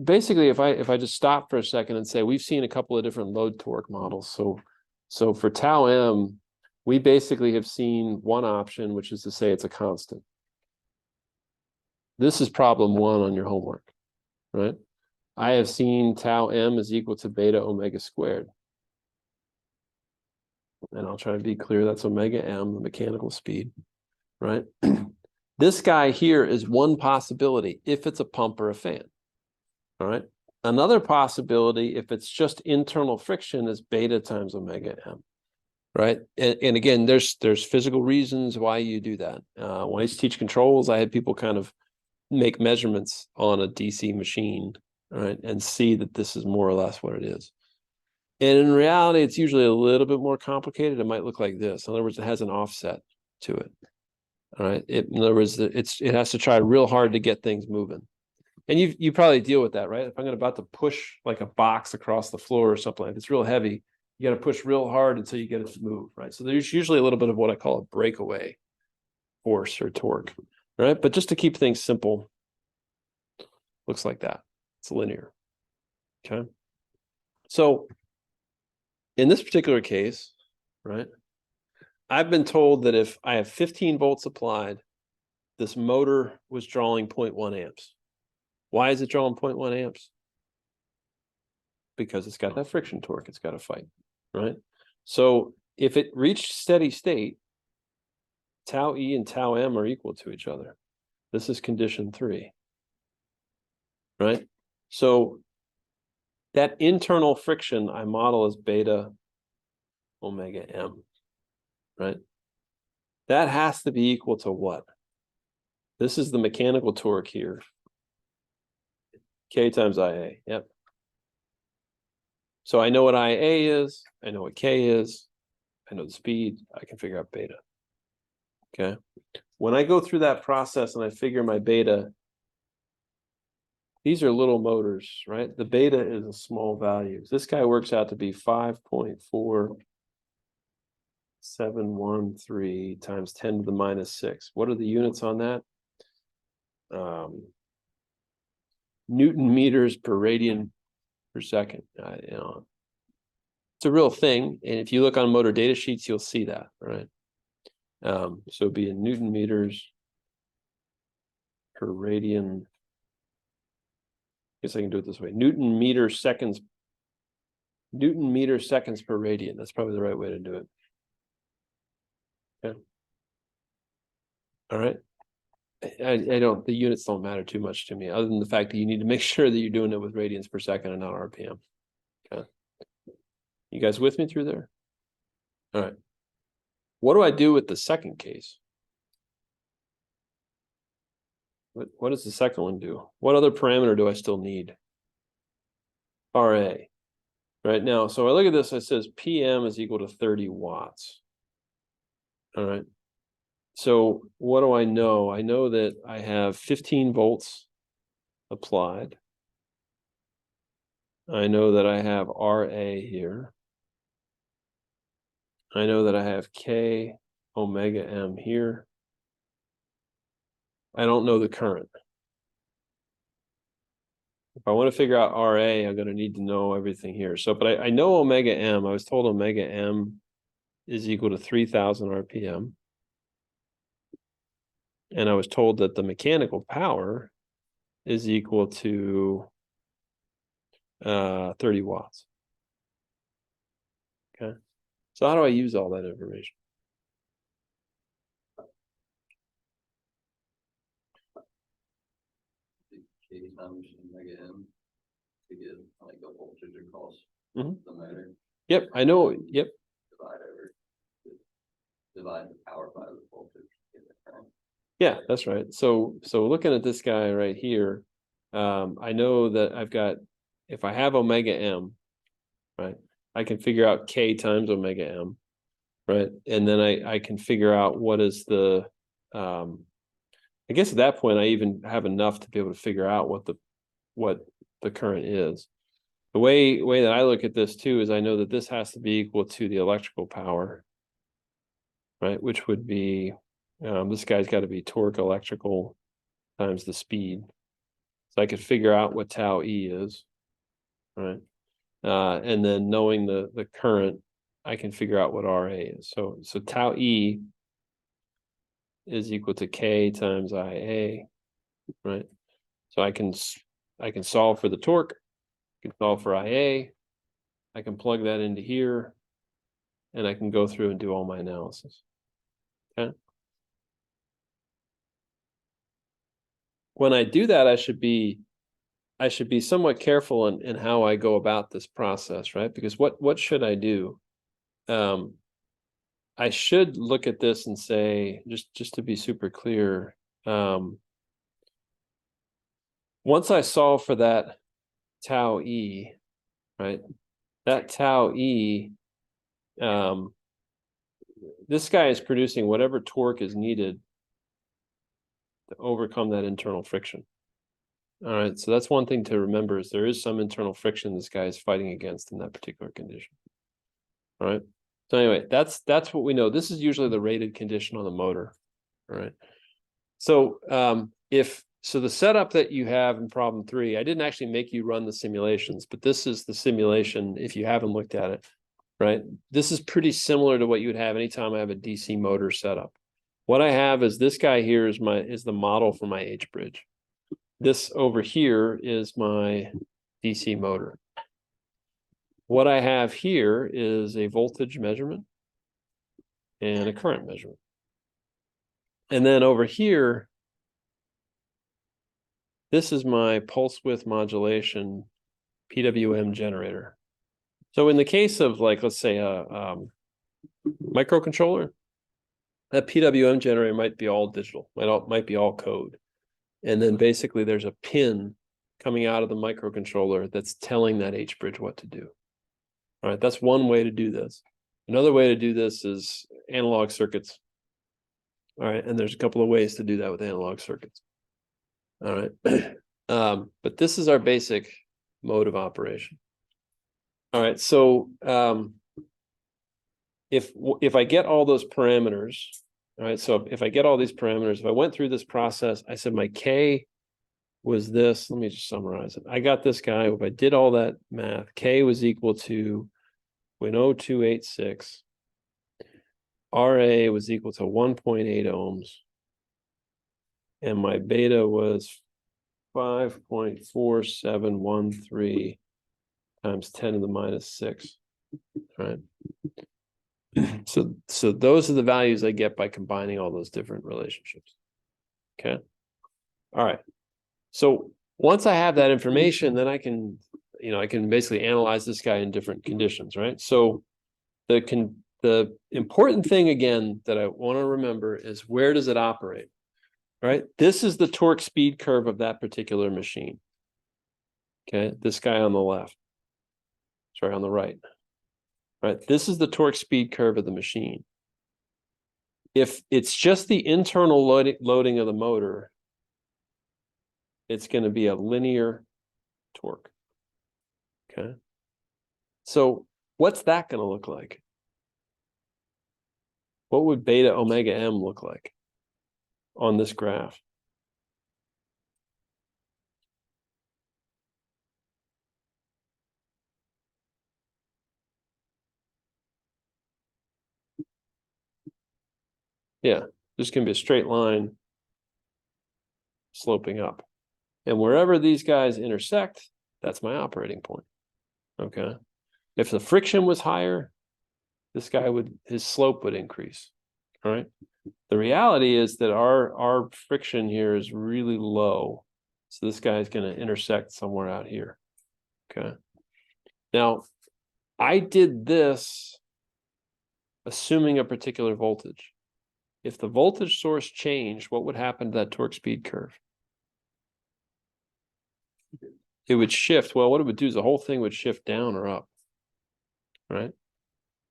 basically, if I just stop for a second and say we've seen a couple of different load torque models. So for tau m, we basically have seen one option, which is to say it's a constant. This is problem 1 on your homework, right? I have seen tau m is equal to beta omega squared. And I'll try to be clear, that's omega m, the mechanical speed, right? This guy here is one possibility if it's a pump or a fan, all right? Another possibility, if it's just internal friction, is beta times omega m, right? And again, there's physical reasons why you do that. When I used to teach controls, I had people kind of make measurements on a DC machine, right, and see that this is more or less what it is. And in reality, it's usually a little bit more complicated. It might look like this. In other words, it has an offset to it. All right. In other words, it has to try real hard to get things moving. And you probably deal with that, right? If I'm about to push like a box across the floor or something, if it's real heavy, you got to push real hard until you get it to move, right? So there's usually a little bit of what I call a breakaway force or torque, right? But just to keep things simple, looks like that. It's linear. Okay. So in this particular case, right, I've been told that if I have 15 volts applied, this motor was drawing 0.1 amps. Why is it drawing 0.1 amps? Because it's got that friction torque it's got to fight, right? So if it reached steady state, tau E and tau M are equal to each other. This is condition 3, right? So that internal friction I model as beta omega m, right? That has to be equal to what? This is the mechanical torque here. K times IA, yep. So I know what IA is, I know what K is, I know the speed, I can figure out beta. Okay. When I go through that process and I figure my beta, these are little motors, right? The beta is a small value. This guy works out to be 5.4713 times 10 to the minus 6. What are the units on that? Newton meters per radian per second. It's a real thing, and if you look on motor data sheets, you'll see that, right? So it'd be in Newton meters per radian. I guess I can do it this way: Newton meter seconds per radian. That's probably the right way to do it. Okay. All right. I don't, the units don't matter too much to me, other than the fact that you need to make sure that you're doing it with radians per second and not RPM. Okay. You guys with me through there? All right. What do I do with the second case? What does the second one do? What other parameter do I still need? RA. Right now, so I look at this, it says PM is equal to 30 watts. All right. So what do I know? I know that I have 15 volts applied. I know that I have RA here. I know that I have K omega M here. I don't know the current. If I want to figure out RA, I'm going to need to know everything here. So, but I know omega M. I was told omega M is equal to 3000 RPM. And I was told that the mechanical power is equal to 30 watts. Okay. So how do I use all that information? K times omega M to get like a voltage across the motor. Yep, I know. Yep. Divide the power by the voltage. Yeah, that's right. So looking at this guy right here, I know that I've got, if I have omega M, right, I can figure out K times omega M, right? And then I can figure out what is the, I guess at that point I even have enough to be able to figure out what the current is. The way that I look at this too is I know that this has to be equal to the electrical power, right? Which would be, this guy's got to be torque electrical times the speed. So I could figure out what tau E is, right? And then knowing the current, I can figure out what RA is. So tau E is equal to K times IA, right? So I can solve for the torque, I can solve for IA, I can plug that into here, and I can go through and do all my analysis. Okay. When I do that, I should be somewhat careful in how I go about this process, right? Because what should I do? I should look at this and say, just to be super clear, once I solve for that tau E, right? That tau E, this guy is producing whatever torque is needed to overcome that internal friction. All right, so that's one thing to remember, is there is some internal friction this guy is fighting against in that particular condition. All right. So anyway, that's what we know. This is usually the rated condition on the motor. All right. So so the setup that you have in problem 3, I didn't actually make you run the simulations, but this is the simulation if you haven't looked at it, right? This is pretty similar to what you would have anytime I have a DC motor setup. What I have is this guy here is the model for my H bridge. This over here is my DC motor. What I have here is a voltage measurement and a current measurement. And then over here, this is my pulse width modulation PWM generator. So in the case of, like, let's say a microcontroller, that PWM generator might be all digital, might be all code. And then basically there's a pin coming out of the microcontroller that's telling that H bridge what to do. All right, that's one way to do this. Another way to do this is analog circuits. All right, and there's a couple of ways to do that with analog circuits. All right, but this is our basic mode of operation. All right, so if I get all those parameters, all right, so if I get all these parameters, if I went through this process, I said my K was this. Let me just summarize it. I got this guy. If I did all that math, K was equal to 0.0286. RA was equal to 1.8 ohms. And my beta was 5.4713 times 10 to the minus 6. Right. So those are the values I get by combining all those different relationships. Okay. All right. So once I have that information, then I can basically analyze this guy in different conditions, right? So the important thing again that I want to remember is, where does it operate? Right? This is the torque speed curve of that particular machine. Okay, this guy on the left. Sorry, on the right. Right? This is the torque speed curve of the machine. If it's just the internal loading of the motor, it's going to be a linear torque. Okay. So what's that going to look like? What would beta omega m look like on this graph? Yeah, there's going to be a straight line sloping up. And wherever these guys intersect, that's my operating point. Okay. If the friction was higher, this guy his slope would increase. All right. The reality is that our friction here is really low. So this guy is going to intersect somewhere out here. Okay. Now, I did this assuming a particular voltage. If the voltage source changed, what would happen to that torque speed curve? It would shift. Well, what it would do is the whole thing would shift down or up. Right?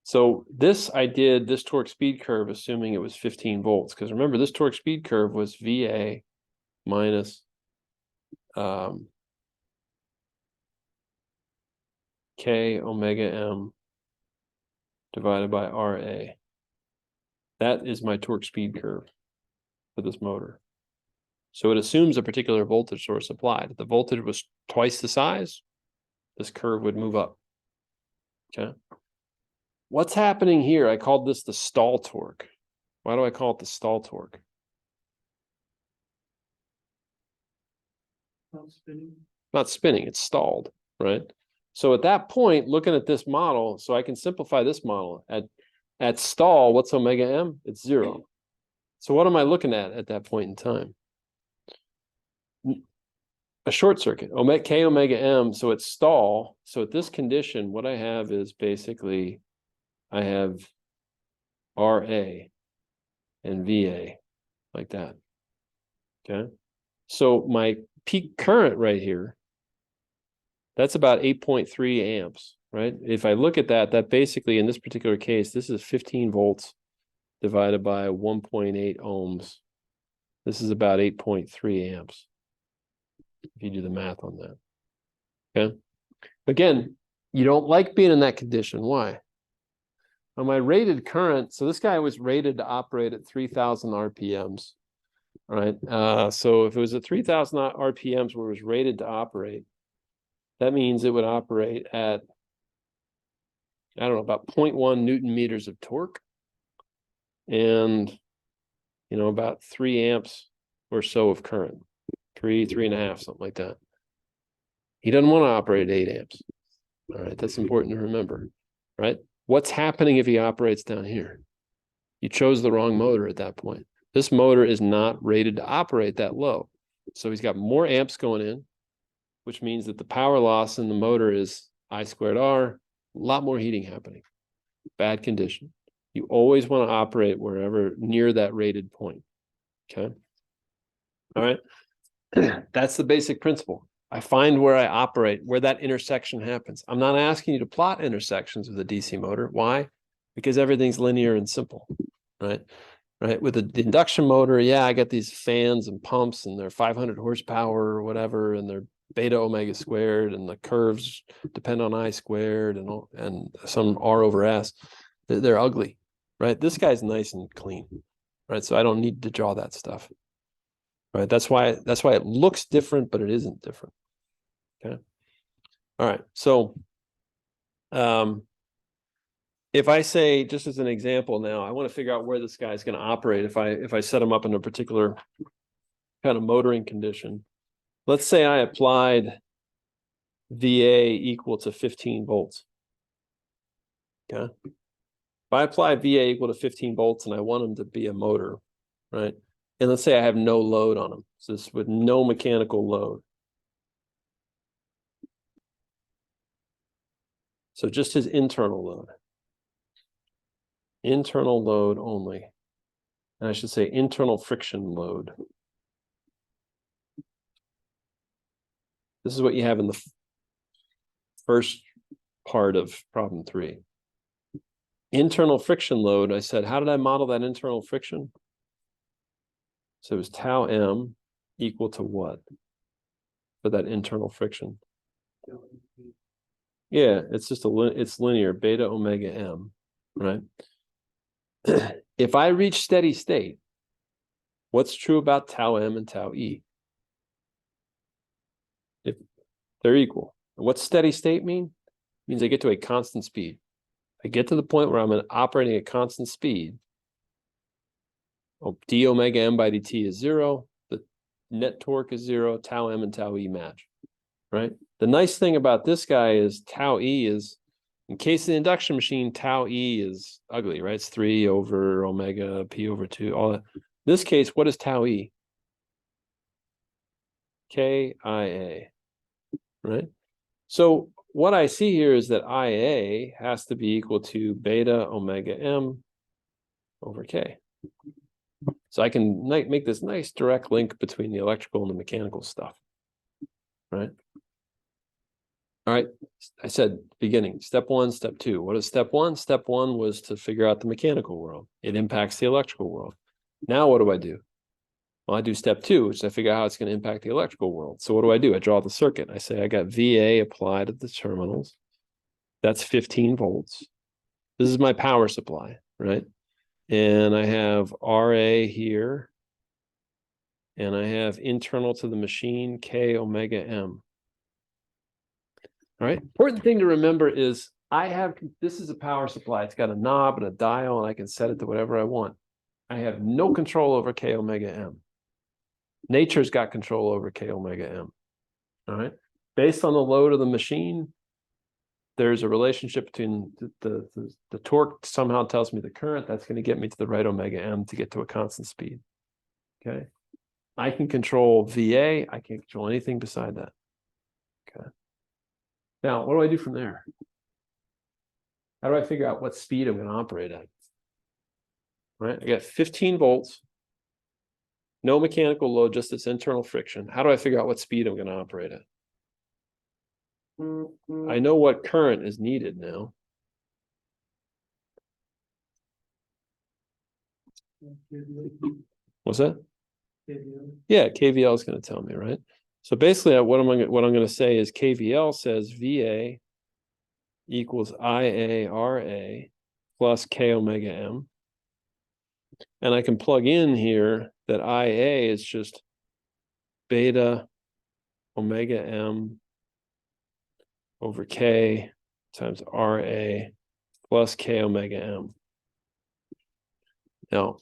So I did this torque speed curve assuming it was 15 volts. Because remember, this torque speed curve was VA minus K omega M divided by RA. That is my torque speed curve for this motor. So it assumes a particular voltage source applied. If the voltage was twice the size, this curve would move up. Okay. What's happening here? I called this the stall torque. Why do I call it the stall torque? Not spinning, it's stalled, right? So at that point, looking at this model, so I can simplify this model. At stall, what's omega m? It's 0. So what am I looking at that point in time? A short circuit, K omega m. So it's stall. So at this condition, what I have is basically, I have RA and VA like that. Okay. So my peak current right here, that's about 8.3 amps, right? If I look at that basically, in this particular case, this is 15 volts divided by 1.8 ohms. This is about 8.3 amps. If you do the math on that. Okay. Again, you don't like being in that condition. Why? On my rated current, so this guy was rated to operate at 3,000 RPMs. All right. So if it was at 3,000 RPMs where it was rated to operate, that means it would operate at, I don't know, about 0.1 Newton meters of torque and, about 3 amps or so of current, 3.5, something like that. He doesn't want to operate at 8 amps. All right. That's important to remember, right? What's happening if he operates down here? You chose the wrong motor at that point. This motor is not rated to operate that low. So he's got more amps going in, which means that the power loss in the motor is I squared R, a lot more heating happening. Bad condition. You always want to operate wherever near that rated point. Okay. All right. That's the basic principle. I find where I operate, where that intersection happens. I'm not asking you to plot intersections with a DC motor. Why? Because everything's linear and simple, right? Right. With the induction motor, yeah, I got these fans and pumps and they're 500 horsepower or whatever, and they're beta omega squared, and the curves depend on I squared and some R over S. They're ugly, right? This guy's nice and clean, right? So I don't need to draw that stuff. Right? That's why it looks different, but it isn't different. Okay. All right. So if I say, just as an example now, I want to figure out where this guy is going to operate if I set him up in a particular kind of motoring condition. Let's say I applied VA equal to 15 volts. Okay. If I apply VA equal to 15 volts and I want him to be a motor, right? And let's say I have no load on him. So this with no mechanical load. So just his internal load. Internal load only. And I should say internal friction load. This is what you have in the first part of problem 3. Internal friction load, I said, how did I model that internal friction? So it was tau m equal to what for that internal friction? Yeah, it's just it's linear, beta omega m, right? If I reach steady state, what's true about tau m and tau e? If they're equal. What's steady state mean? It means I get to a constant speed. I get to the point where I'm operating at constant speed. D omega m by dt is 0. The net torque is 0. Tau m and tau e match, right? The nice thing about this guy is tau e is, in case of the induction machine, tau e is ugly, right? It's 3 over omega p over 2. All that. In this case, what is tau e? KIA, right? So what I see here is that IA has to be equal to beta omega m over K. So I can make this nice direct link between the electrical and the mechanical stuff, right? All right, I said beginning, step 1, step 2. What is step 1? Step 1 was to figure out the mechanical world. It impacts the electrical world. Now what do? Well, I do step 2, which is I figure out how it's going to impact the electrical world. So what do? I draw the circuit. I say I got VA applied at the terminals. That's 15 volts. This is my power supply, right? And I have RA here. And I have internal to the machine, K omega M. All right. Important thing to remember is this is a power supply. It's got a knob and a dial, and I can set it to whatever I want. I have no control over K omega M. Nature's got control over K omega M. All right. Based on the load of the machine, there's a relationship between the torque somehow tells me the current. That's going to get me to the right omega M to get to a constant speed. Okay. I can control VA. I can't control anything beside that. Okay. Now, what do I do from there? How do I figure out what speed I'm going to operate at? Right. I got 15 volts. No mechanical load, just this internal friction. How do I figure out what speed I'm going to operate at? I know what current is needed now. What's that? KVL. Yeah, KVL is going to tell me, right? So basically, what I'm going to say is KVL says VA equals IARA plus K omega M. And I can plug in here that IA is just beta omega M over K times RA plus K omega M. Now,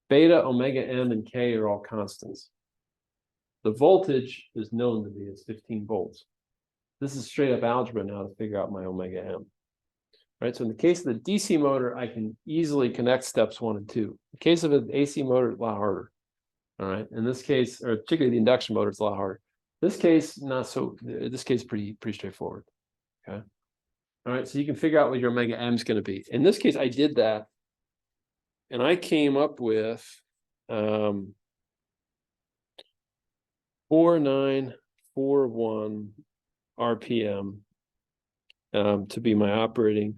beta omega M and K are all constants. The voltage is known to be, it's 15 volts. This is straight up algebra now to figure out my omega M. Right, so in the case of the DC motor, I can easily connect steps 1 and 2. In the case of an AC motor, it's a lot harder. All right, in this case, or particularly the induction motor, it's a lot harder. This case, not so. This case, pretty straightforward. Okay. All right, so you can figure out what your omega M is going to be. In this case, I did that, and I came up with 4941 RPM to be my operating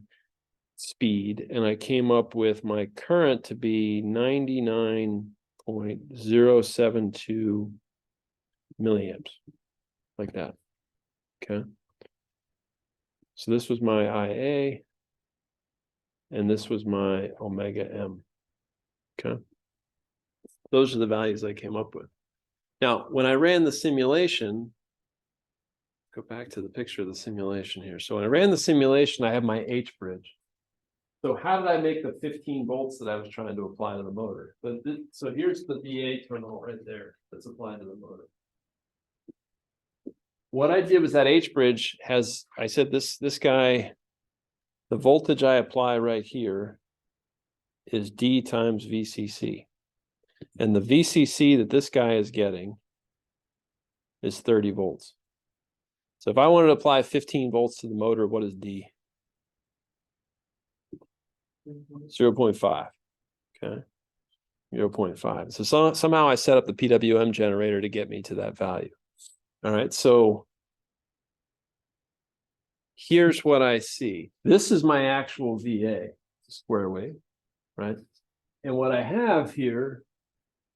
speed, and I came up with my current to be 99.072 milliamps, like that. Okay. So this was my IA, and this was my omega M. Okay. Those are the values I came up with. Now, when I ran the simulation, go back to the picture of the simulation here. So when I ran the simulation, I have my H bridge. So how did I make the 15 volts that I was trying to apply to the motor? So here's the VA terminal right there that's applied to the motor. What I did was that H bridge has, I said this guy, the voltage I apply right here is D times VCC. And the VCC that this guy is getting is 30 volts. So if I wanted to apply 15 volts to the motor, what is D? 0.5. Okay. 0.5. So somehow I set up the PWM generator to get me to that value. All right. So here's what I see. This is my actual VA, square wave, right? And what I have here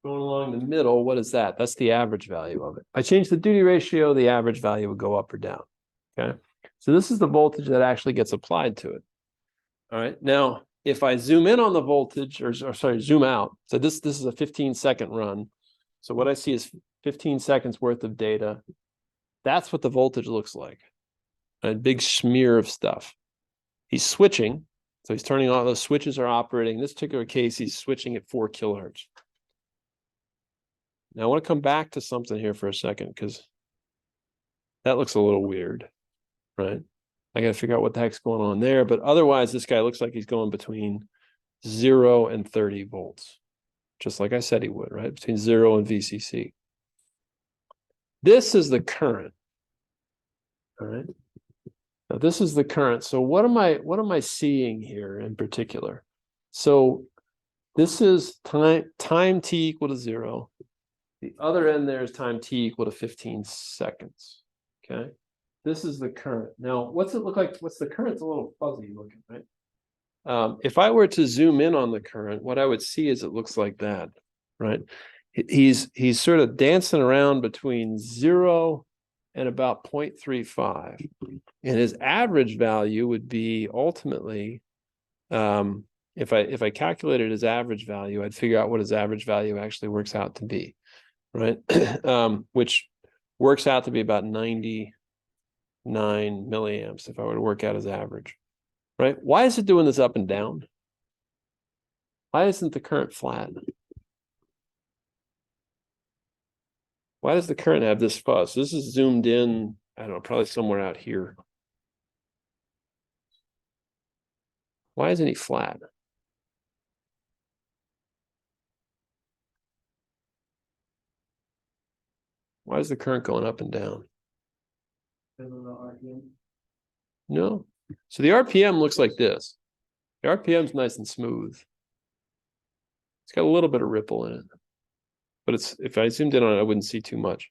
going along the middle, what is that? That's the average value of it. If I change the duty ratio, the average value would go up or down. Okay. So this is the voltage that actually gets applied to it. All right. Now, if I zoom in on the voltage, or sorry, zoom out. So this is a 15-second run. So what I see is 15 seconds worth of data. That's what the voltage looks like. A big smear of stuff. He's switching. So he's turning on, those switches are operating. In this particular case, he's switching at 4 kilohertz. Now I want to come back to something here for a second because that looks a little weird, right? I got to figure out what the heck's going on there. But otherwise, this guy looks like he's going between 0 and 30 volts, just like I said he would, right? Between 0 and VCC. This is the current. All right. Now this is the current. So what am I seeing here in particular? So this is time t equal to 0. The other end there is time t equal to 15 seconds. Okay. This is the current. Now, what's it look like? What's the current? It's a little fuzzy looking, right? If I were to zoom in on the current, what I would see is it looks like that, right? He's sort of dancing around between 0 and about 0.35. And his average value would be ultimately, if I calculated his average value, I'd figure out what his average value actually works out to be, right? Which works out to be about 99 milliamps if I were to work out his average, right? Why is it doing this up and down? Why isn't the current flat? Why does the current have this fuzz? This is zoomed in, I don't know, probably somewhere out here. Why isn't he flat? Why is the current going up and down? No. So the RPM looks like this. The RPM is nice and smooth. It's got a little bit of ripple in it. But it's, if I zoomed in on it, I wouldn't see too much.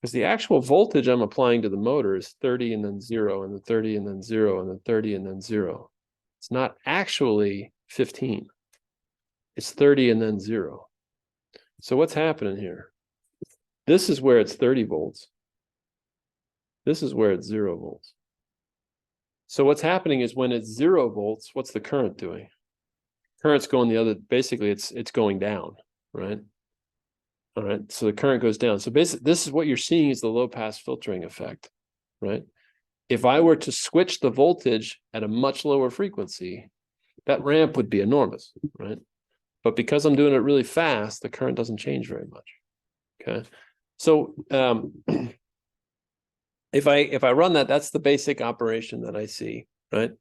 Because the actual voltage I'm applying to the motor is 30 and then 0 and then 30 and then 0 and then 30 and then 0. It's not actually 15. It's 30 and then 0. So what's happening here? This is where it's 30 volts. This is where it's 0 volts. So what's happening is when it's 0 volts, what's the current doing? Current's going the other, basically it's going down, right? All right, so the current goes down. So basically, this is what you're seeing is the low pass filtering effect, right? If I were to switch the voltage at a much lower frequency, that ramp would be enormous, right? But because I'm doing it really fast, the current doesn't change very much. Okay, so if I run that, that's the basic operation that I see, right?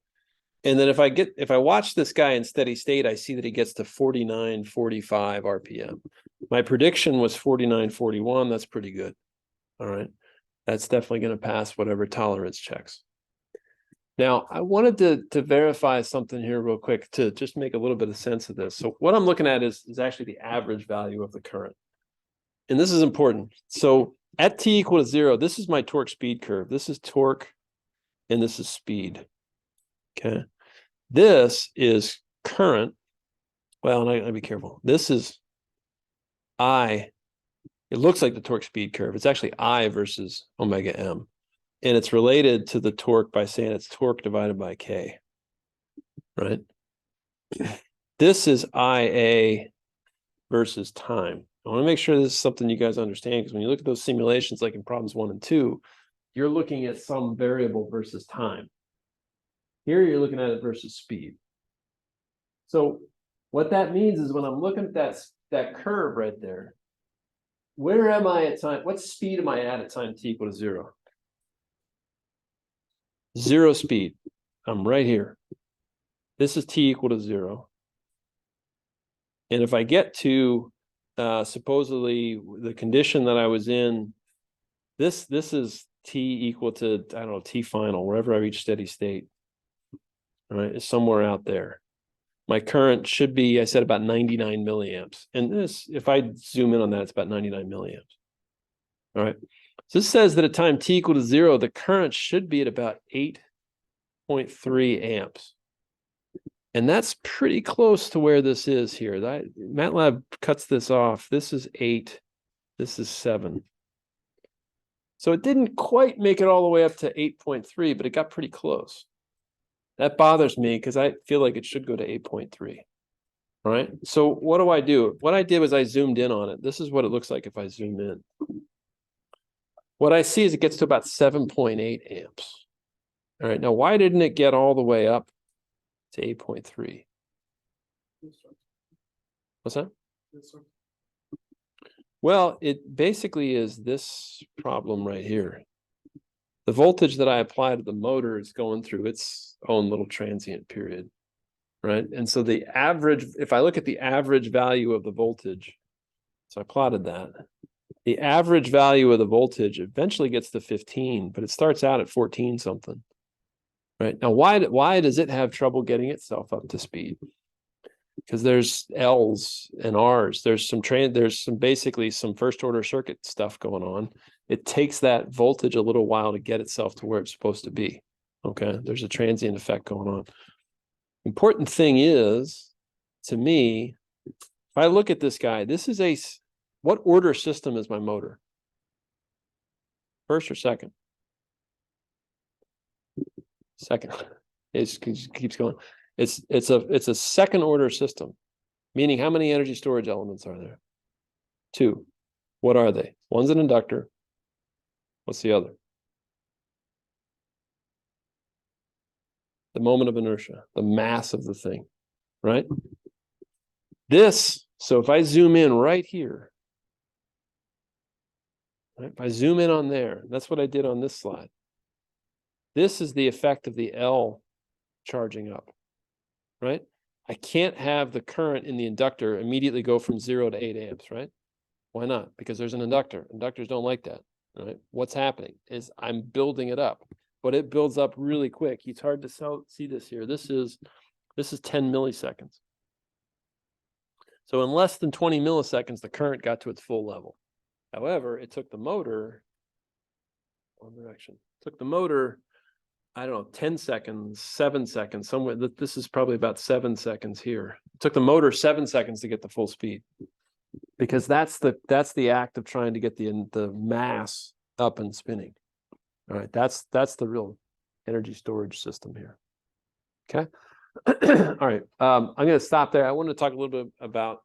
And then if I watch this guy in steady state, I see that he gets to 49, 45 RPM. My prediction was 49, 41. That's pretty good. All right. That's definitely going to pass whatever tolerance checks. Now, I wanted to verify something here real quick to just make a little bit of sense of this. So what I'm looking at is actually the average value of the current. And this is important. So at t equal to 0, this is my torque speed curve. This is torque and this is speed. Okay. This is current. Well, and I gotta be careful. This is I. It looks like the torque speed curve. It's actually I versus omega m. And it's related to the torque by saying it's torque divided by K. Right? This is IA versus time. I want to make sure this is something you guys understand, because when you look at those simulations, like in problems 1 and 2, you're looking at some variable versus time. Here you're looking at it versus speed. So what that means is when I'm looking at that curve right there, where am I at time? What speed am I at time t equal to 0? 0 speed. I'm right here. This is t equal to 0. And if I get to supposedly the condition that I was in, this is t equal to, I don't know, t final, wherever I reach steady state. All right, it's somewhere out there. My current should be, I said, about 99 milliamps. And this, if I zoom in on that, it's about 99 milliamps. All right. So this says that at time t equal to 0, the current should be at about 8.3 amps. And that's pretty close to where this is here. MATLAB cuts this off. This is 8. This is 7. So it didn't quite make it all the way up to 8.3, but it got pretty close. That bothers me because I feel like it should go to 8.3. All right. So what do? What I did was I zoomed in on it. This is what it looks like if I zoom in. What I see is it gets to about 7.8 amps. All right. Now, why didn't it get all the way up to 8.3? What's that? Well, it basically is this problem right here. The voltage that I apply to the motor is going through its own little transient period, right? And so the average, if I look at the average value of the voltage, so I plotted that, the average value of the voltage eventually gets to 15, but it starts out at 14 something, right? Now, why does it have trouble getting itself up to speed? Because there's L's and R's. There's basically some first order circuit stuff going on. It takes that voltage a little while to get itself to where it's supposed to be. Okay, there's a transient effect going on. Important thing is, to me, if I look at this guy, this is what order system is my motor? First or second? Second. It keeps going. It's a second order system, meaning how many energy storage elements are there? 2. What are they? One's an inductor. What's the other? The moment of inertia, the mass of the thing, right? So if I zoom in right here, right, if I zoom in on there, that's what I did on this slide. This is the effect of the L charging up, right? I can't have the current in the inductor immediately go from 0 to 8 amps, right? Why not? Because there's an inductor. Inductors don't like that, right? What's happening is I'm building it up, but it builds up really quick. It's hard to see this here. This is 10 milliseconds. So in less than 20 milliseconds, the current got to its full level. However, it took the motor, I don't know, 10 seconds, 7 seconds, somewhere. This is probably about 7 seconds here. It took the motor 7 seconds to get the full speed, because that's the act of trying to get the mass up and spinning. All right, that's the real energy storage system here. Okay. All right. I'm going to stop there. I wanted to talk a little bit about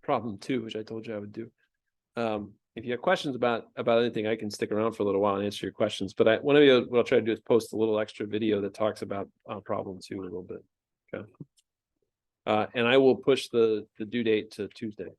problem 2, which I told you I would do. If you have questions about anything, I can stick around for a little while and answer your questions. But what I'll try to do is post a little extra video that talks about problem 2 a little bit. Okay. And I will push the due date to Tuesday.